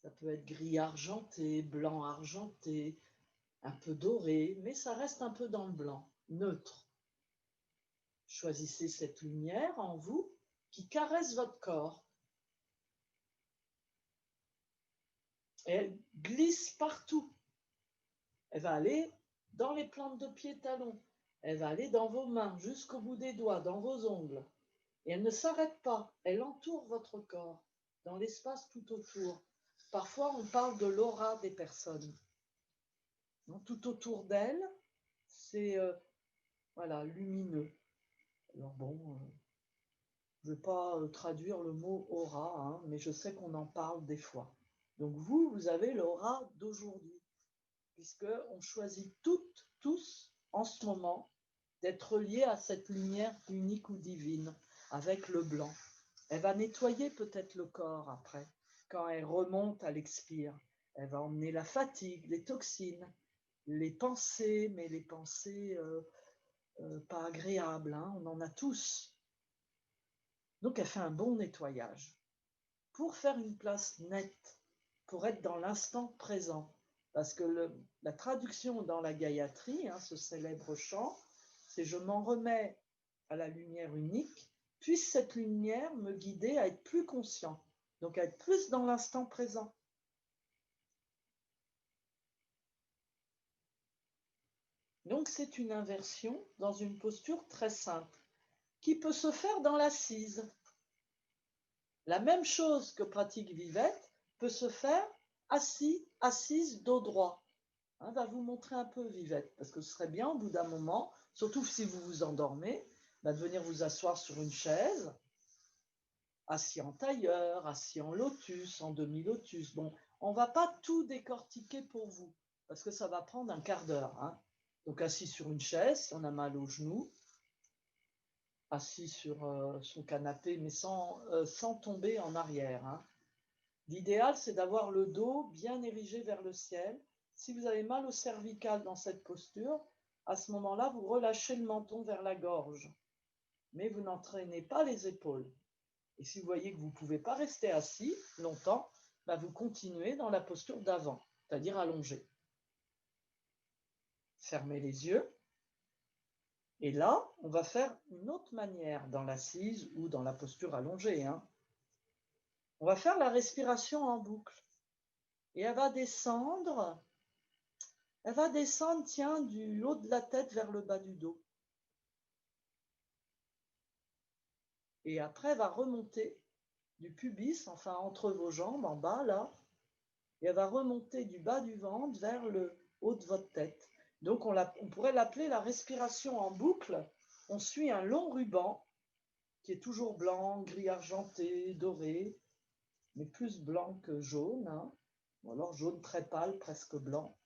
Ça peut être gris argenté, blanc argenté, un peu doré, mais ça reste un peu dans le blanc, neutre. Choisissez cette lumière en vous qui caresse votre corps. Et elle glisse partout. Elle va aller dans les plantes de pied talons. Elle va aller dans vos mains, jusqu'au bout des doigts, dans vos ongles. Et elle ne s'arrête pas. Elle entoure votre corps, dans l'espace tout autour. Parfois, on parle de l'aura des personnes. Donc, tout autour d'elle, c'est voilà, lumineux. Alors bon, je ne vais pas traduire le mot aura, hein, mais je sais qu'on en parle des fois. Donc vous avez l'aura d'aujourd'hui, puisqu'on choisit toutes, tous, en ce moment, d'être reliés à cette lumière unique ou divine, avec le blanc. Elle va nettoyer peut-être le corps après, quand elle remonte à l'expire. Elle va emmener la fatigue, les toxines, les pensées, mais les pensées pas agréables, hein, on en a tous. Donc elle fait un bon nettoyage pour faire une place nette, pour être dans l'instant présent. Parce que la traduction dans la Gayatri, hein, ce célèbre chant, c'est je m'en remets à la lumière unique, puisse cette lumière me guider à être plus conscient, donc à être plus dans l'instant présent. Donc c'est une inversion dans une posture très simple, qui peut se faire dans l'assise. La même chose que pratique Vivette peut se faire assise dos droit. On va vous montrer un peu Vivette, parce que ce serait bien au bout d'un moment, surtout si vous vous endormez, de venir vous asseoir sur une chaise, assis en tailleur, assis en lotus, en demi-lotus. Bon, on ne va pas tout décortiquer pour vous, parce que ça va prendre un quart d'heure. Hein. Donc assis sur une chaise, si on a mal aux genoux, assis sur son canapé, mais sans tomber en arrière. Hein. L'idéal, c'est d'avoir le dos bien érigé vers le ciel. Si vous avez mal au cervical dans cette posture, à ce moment-là, vous relâchez le menton vers la gorge, mais vous n'entraînez pas les épaules. Et si vous voyez que vous ne pouvez pas rester assis longtemps, vous continuez dans la posture d'avant, c'est-à-dire allongé. Fermez les yeux. Et là, on va faire une autre manière dans l'assise ou dans la posture allongée. Hein. On va faire la respiration en boucle. Et elle va descendre, tiens, du haut de la tête vers le bas du dos. Et après, elle va remonter du pubis, enfin entre vos jambes, en bas, là. Et elle va remonter du bas du ventre vers le haut de votre tête. Donc, on pourrait l'appeler la respiration en boucle. On suit un long ruban qui est toujours blanc, gris argenté, doré, mais plus blanc que jaune. Hein. Ou alors jaune très pâle, presque blanc.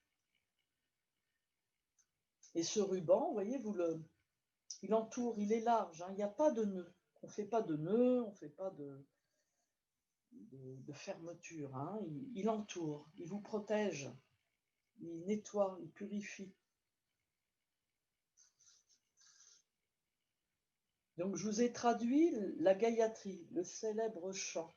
Et ce ruban, vous voyez, il entoure, il est large, hein, il n'y a pas de nœud. On ne fait pas de nœud, on ne fait pas de fermeture. Hein, il entoure, il vous protège, il nettoie, il purifie. Donc, je vous ai traduit la Gayatri, le célèbre chant.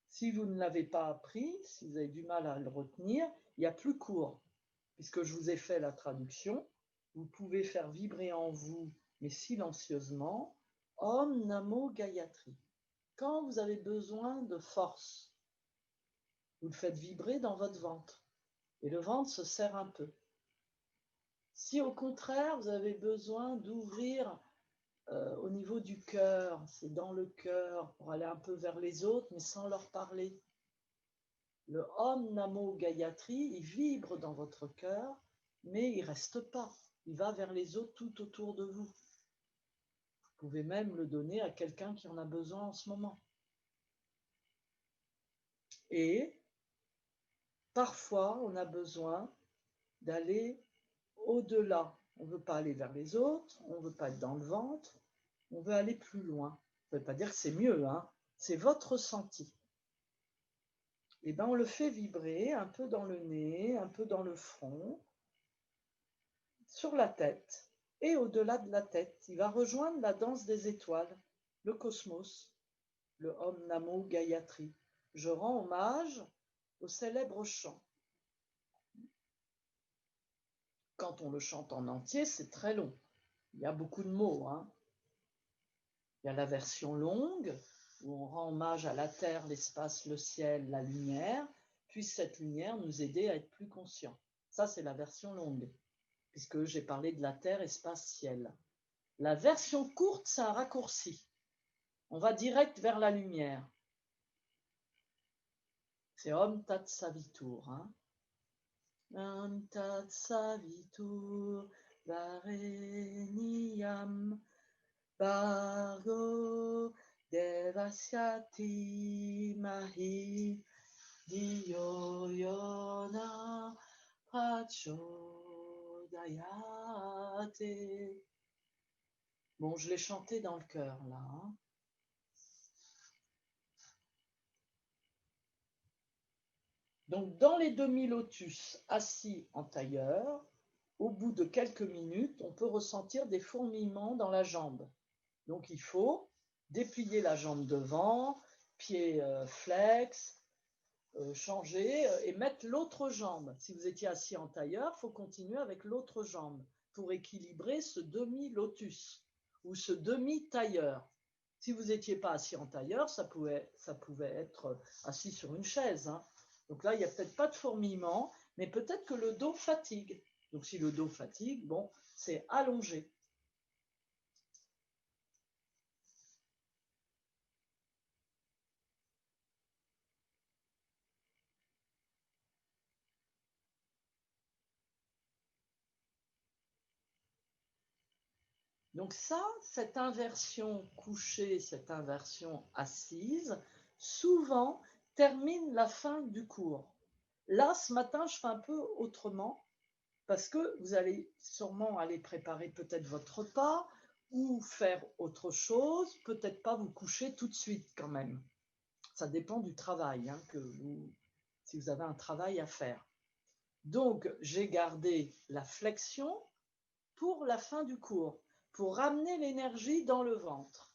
Si vous ne l'avez pas appris, si vous avez du mal à le retenir, il y a plus court, puisque je vous ai fait la traduction. Vous pouvez faire vibrer en vous, mais silencieusement, Om Namo Gayatri. Quand vous avez besoin de force, vous le faites vibrer dans votre ventre, et le ventre se serre un peu. Si au contraire, vous avez besoin d'ouvrir au niveau du cœur, c'est dans le cœur, pour aller un peu vers les autres, mais sans leur parler. Le Om Namo Gayatri, il vibre dans votre cœur, mais il ne reste pas. Il va vers les autres tout autour de vous. Vous pouvez même le donner à quelqu'un qui en a besoin en ce moment. Et parfois, on a besoin d'aller au-delà. On ne veut pas aller vers les autres, on ne veut pas être dans le ventre, on veut aller plus loin. Ça ne veut pas dire que c'est mieux, hein. c'est votre ressenti. Et bien, on le fait vibrer un peu dans le nez, un peu dans le front, sur la tête et au-delà de la tête. Il va rejoindre la danse des étoiles, le cosmos, le Om Namo Gayatri. Je rends hommage au célèbre chant. Quand on le chante en entier, c'est très long. Il y a beaucoup de mots. Il y a la version longue, où on rend hommage à la terre, l'espace, le ciel, la lumière. Puisse cette lumière nous aider à être plus conscients. Ça, c'est la version longue, puisque j'ai parlé de la terre, espace, ciel. La version courte, c'est un raccourci. On va direct vers la lumière. C'est Om Tat Savitur. Om Tat Savitur Vareniyam Bhargo Devasyati Mahi Diyo Yona Prachodayate. Bon, je l'ai chanté dans le cœur, là. Donc, dans les demi-lotus assis en tailleur, au bout de quelques minutes, on peut ressentir des fourmillements dans la jambe. Donc, il faut déplier la jambe devant, pied flex, changer et mettre l'autre jambe. Si vous étiez assis en tailleur, il faut continuer avec l'autre jambe pour équilibrer ce demi-lotus ou ce demi-tailleur. Si vous n'étiez pas assis en tailleur, ça pouvait être assis sur une chaise. Donc là, il n'y a peut-être pas de fourmillement, mais peut-être que le dos fatigue. Donc si le dos fatigue, bon, c'est allongé. Donc ça, cette inversion couchée, cette inversion assise, souvent termine la fin du cours. Là, ce matin, je fais un peu autrement parce que vous allez sûrement aller préparer peut-être votre repas ou faire autre chose, peut-être pas vous coucher tout de suite quand même. Ça dépend du travail, si vous avez un travail à faire. Donc, j'ai gardé la flexion pour la fin du cours, pour ramener l'énergie dans le ventre.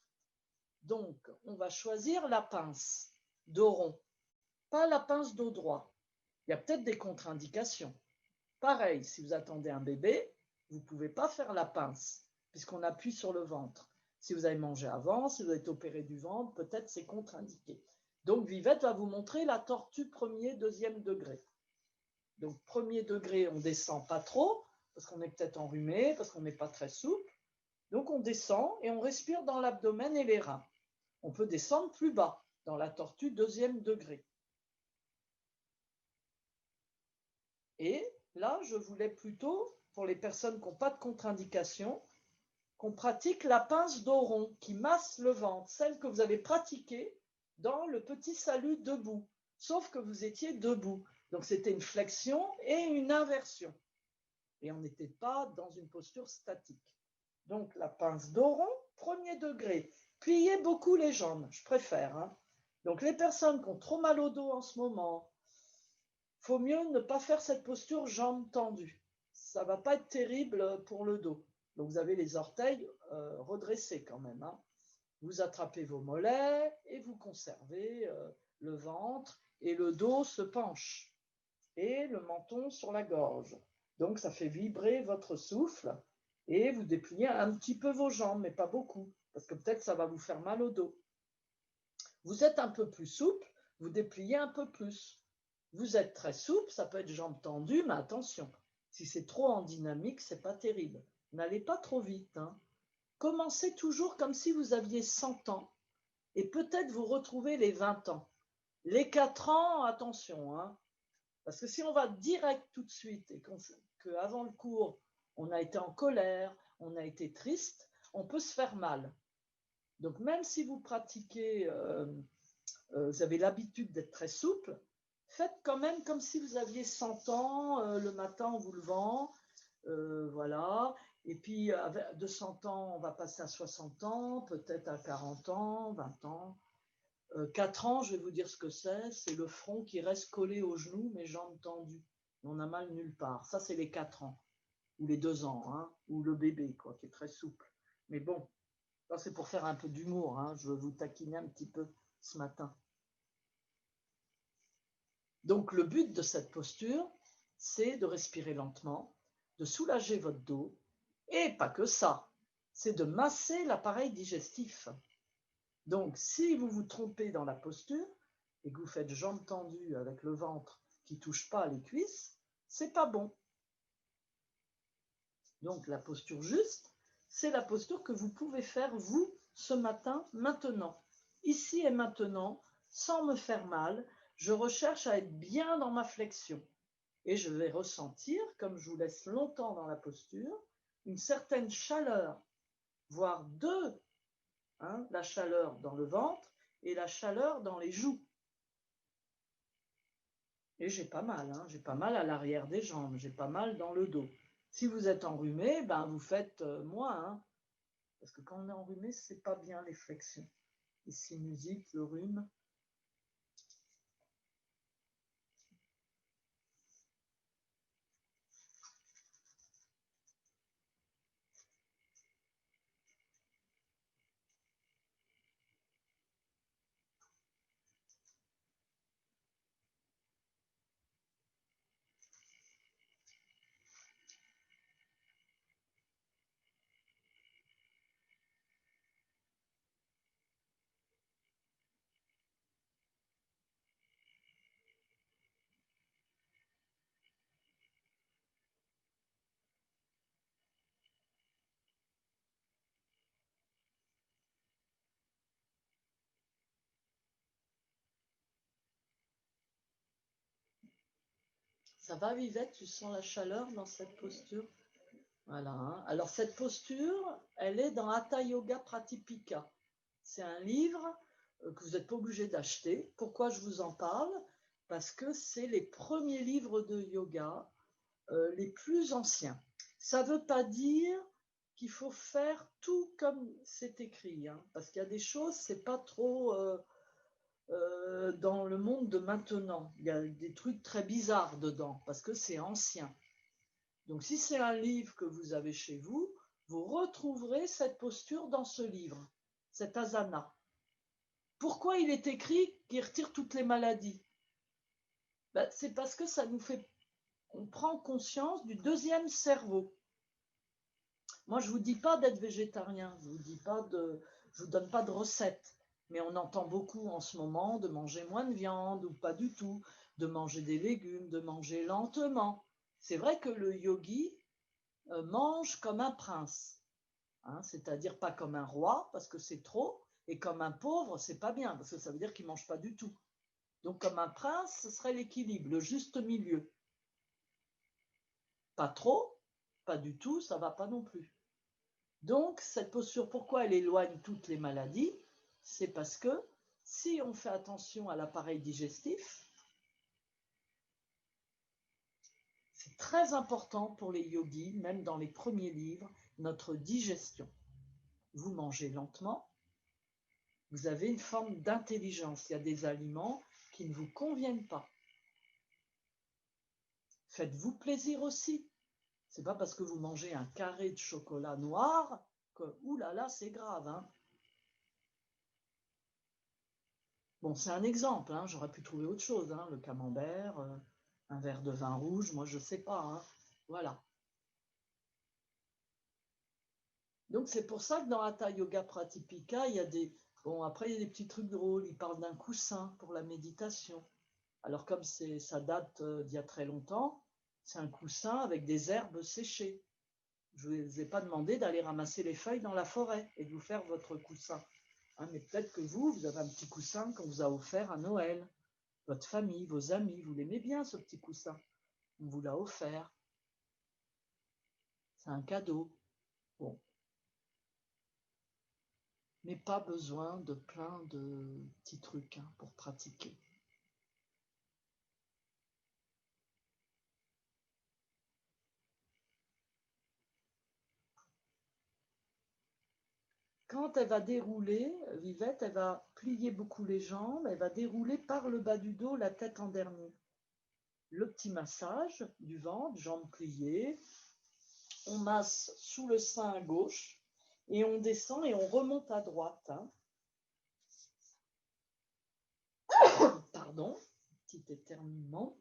Donc, on va choisir la pince dos rond, pas la pince dos droit. Il y a peut-être des contre-indications. Pareil, si vous attendez un bébé, vous ne pouvez pas faire la pince, puisqu'on appuie sur le ventre. Si vous avez mangé avant, si vous êtes opéré du ventre, peut-être c'est contre-indiqué. Donc, Vivette va vous montrer la tortue premier, deuxième degré. Donc, premier degré, on descend pas trop, parce qu'on est peut-être enrhumé, parce qu'on n'est pas très souple. Donc, on descend et on respire dans l'abdomen et les reins. On peut descendre plus bas, dans la tortue deuxième degré. Et là, je voulais plutôt, pour les personnes qui n'ont pas de contre-indication, qu'on pratique la pince dos rond qui masse le ventre, celle que vous avez pratiquée dans le petit salut debout, sauf que vous étiez debout. Donc, c'était une flexion et une inversion. Et on n'était pas dans une posture statique. Donc, la pince dos rond, premier degré. Pliez beaucoup les jambes, je préfère. Donc, les personnes qui ont trop mal au dos en ce moment, faut mieux ne pas faire cette posture jambes tendues. Ça va pas être terrible pour le dos. Donc, vous avez les orteils redressés quand même. Vous attrapez vos mollets et vous conservez le ventre et le dos se penche et le menton sur la gorge. Donc, ça fait vibrer votre souffle et vous dépliez un petit peu vos jambes, mais pas beaucoup, parce que peut-être ça va vous faire mal au dos. Vous êtes un peu plus souple, vous dépliez un peu plus. Vous êtes très souple, ça peut être jambes tendues, mais attention, si c'est trop en dynamique, c'est pas terrible. N'allez pas trop vite. Commencez toujours comme si vous aviez 100 ans et peut-être vous retrouvez les 20 ans. Les 4 ans, attention, parce que si on va direct tout de suite et qu'avant le cours, on a été en colère, on a été triste, on peut se faire mal. Donc même si vous pratiquez, vous avez l'habitude d'être très souple, faites quand même comme si vous aviez 100 ans le matin en vous levant, voilà. Et puis de 100 ans, on va passer à 60 ans, peut-être à 40 ans, 20 ans. 4 ans, je vais vous dire ce que c'est le front qui reste collé aux genoux, mes jambes tendues. On a mal nulle part. Ça, c'est les 4 ans, ou les 2 ans, hein, ou le bébé, quoi, qui est très souple. Mais bon, ça, c'est pour faire un peu d'humour, hein. Je veux vous taquiner un petit peu ce matin. Donc, le but de cette posture, c'est de respirer lentement, de soulager votre dos, et pas que ça, c'est de masser l'appareil digestif. Donc, si vous vous trompez dans la posture et que vous faites jambes tendues avec le ventre qui ne touche pas les cuisses, c'est pas bon. Donc, la posture juste, c'est la posture que vous pouvez faire, vous, ce matin, maintenant. Ici et maintenant, sans me faire mal, je recherche à être bien dans ma flexion. Et je vais ressentir, comme je vous laisse longtemps dans la posture, une certaine chaleur, voire deux, hein, la chaleur dans le ventre et la chaleur dans les joues. Et j'ai pas mal, hein, j'ai pas mal à l'arrière des jambes, j'ai pas mal dans le dos. Si vous êtes enrhumé, ben vous faites moins, hein, parce que quand on est enrhumé, c'est pas bien les flexions. Les sinusites, le rhume. Ça va, Vivette, tu sens la chaleur dans cette posture? Voilà, hein. Alors cette posture, elle est dans Hatha Yoga Pratipika. C'est un livre que vous n'êtes pas obligé d'acheter. Pourquoi je vous en parle? Parce que c'est les premiers livres de yoga, les plus anciens. Ça ne veut pas dire qu'il faut faire tout comme c'est écrit, hein, parce qu'il y a des choses, c'est pas trop dans le monde de maintenant. Il y a des trucs très bizarres dedans, parce que c'est ancien. Donc si c'est un livre que vous avez chez vous, vous retrouverez cette posture dans ce livre, cet asana. Pourquoi il est écrit qu'il retire toutes les maladies? Ben, c'est parce que ça nous fait, on prend conscience du deuxième cerveau. Moi, je vous dis pas d'être végétarien, je vous dis pas de, je vous donne pas de recette, mais on entend beaucoup en ce moment de manger moins de viande ou pas du tout, de manger des légumes, de manger lentement. C'est vrai que le yogi mange comme un prince, hein, c'est-à-dire pas comme un roi parce que c'est trop, et comme un pauvre, c'est pas bien parce que ça veut dire qu'il mange pas du tout. Donc comme un prince, ce serait l'équilibre, le juste milieu. Pas trop, pas du tout, ça va pas non plus. Donc, cette posture, pourquoi elle éloigne toutes les maladies? C'est parce que si on fait attention à l'appareil digestif, c'est très important pour les yogis, même dans les premiers livres, notre digestion. Vous mangez lentement, vous avez une forme d'intelligence. Il y a des aliments qui ne vous conviennent pas. Faites-vous plaisir aussi. C'est pas parce que vous mangez un carré de chocolat noir que, oulala, c'est grave, hein. Bon, c'est un exemple, hein, j'aurais pu trouver autre chose, hein, le camembert, un verre de vin rouge, moi je sais pas, hein, voilà. Donc c'est pour ça que dans Hatha Yoga Pratipika, il y a des, bon après il y a des petits trucs drôles, il parle d'un coussin pour la méditation. Alors comme ça date d'il y a très longtemps, c'est un coussin avec des herbes séchées. Je ne vous ai pas demandé d'aller ramasser les feuilles dans la forêt et de vous faire votre coussin, hein, mais peut-être que vous avez un petit coussin qu'on vous a offert à Noël. Votre famille, vos amis, vous l'aimez bien ce petit coussin. On vous l'a offert. C'est un cadeau. Bon. Mais pas besoin de plein de petits trucs, hein, pour pratiquer. quand elle va dérouler, Vivette, elle va plier beaucoup les jambes, elle va dérouler par le bas du dos, la tête en dernier. Le petit massage du ventre, jambes pliées. On masse sous le sein à gauche et on descend et on remonte à droite. Hein. Pardon, petit éternuement.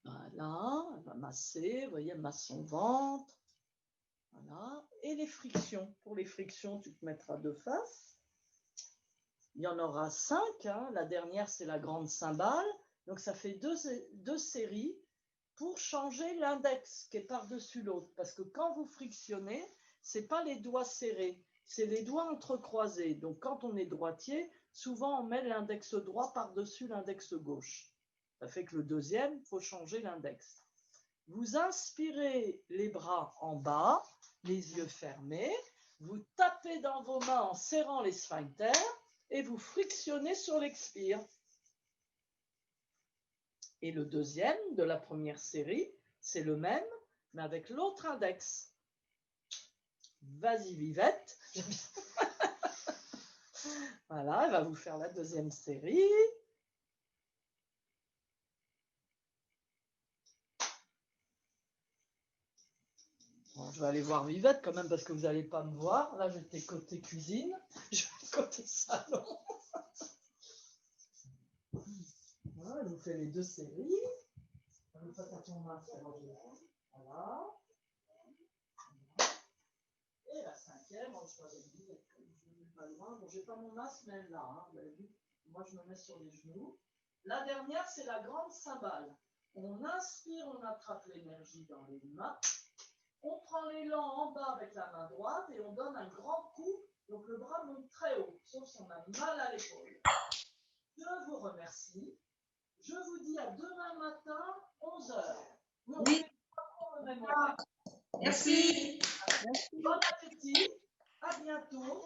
Voilà, elle va masser, vous voyez, elle masse son ventre. Voilà, et les frictions. Pour les frictions, tu te mettras de face. Il y en aura 5. Hein. La dernière, c'est la grande cymbale. Donc, ça fait deux séries pour changer l'index qui est par-dessus l'autre. Parce que quand vous frictionnez, ce n'est pas les doigts serrés, c'est les doigts entrecroisés. Donc, quand on est droitier, souvent, on met l'index droit par-dessus l'index gauche. Ça fait que le deuxième, il faut changer l'index. Vous inspirez les bras en bas, les yeux fermés. Vous tapez dans vos mains en serrant les sphincters et vous frictionnez sur l'expire. Et le deuxième de la première série, c'est le même, mais avec l'autre index. Vas-y, Vivette. Voilà, elle va vous faire la deuxième série. Bon, je vais aller voir Vivette quand même parce que vous n'allez pas me voir. Là, j'étais côté cuisine, je vais côté salon. Voilà, elle vous fait les deux séries. Vous faites à ton masque. Voilà. Et la cinquième, je t'avais dit, je ne vais pas loin. Bon, j'ai pas mon masque, mais là, hein, vous avez vu. Moi, je me mets sur les genoux. La dernière, c'est la grande cymbale. On inspire, on attrape l'énergie dans les mains. On prend l'élan en bas avec la main droite et on donne un grand coup. Donc, le bras monte très haut, sauf si on a mal à l'épaule. Je vous remercie. Je vous dis à demain matin, 11h. Non, oui. On le même horaire. Merci. Bon appétit. À bientôt.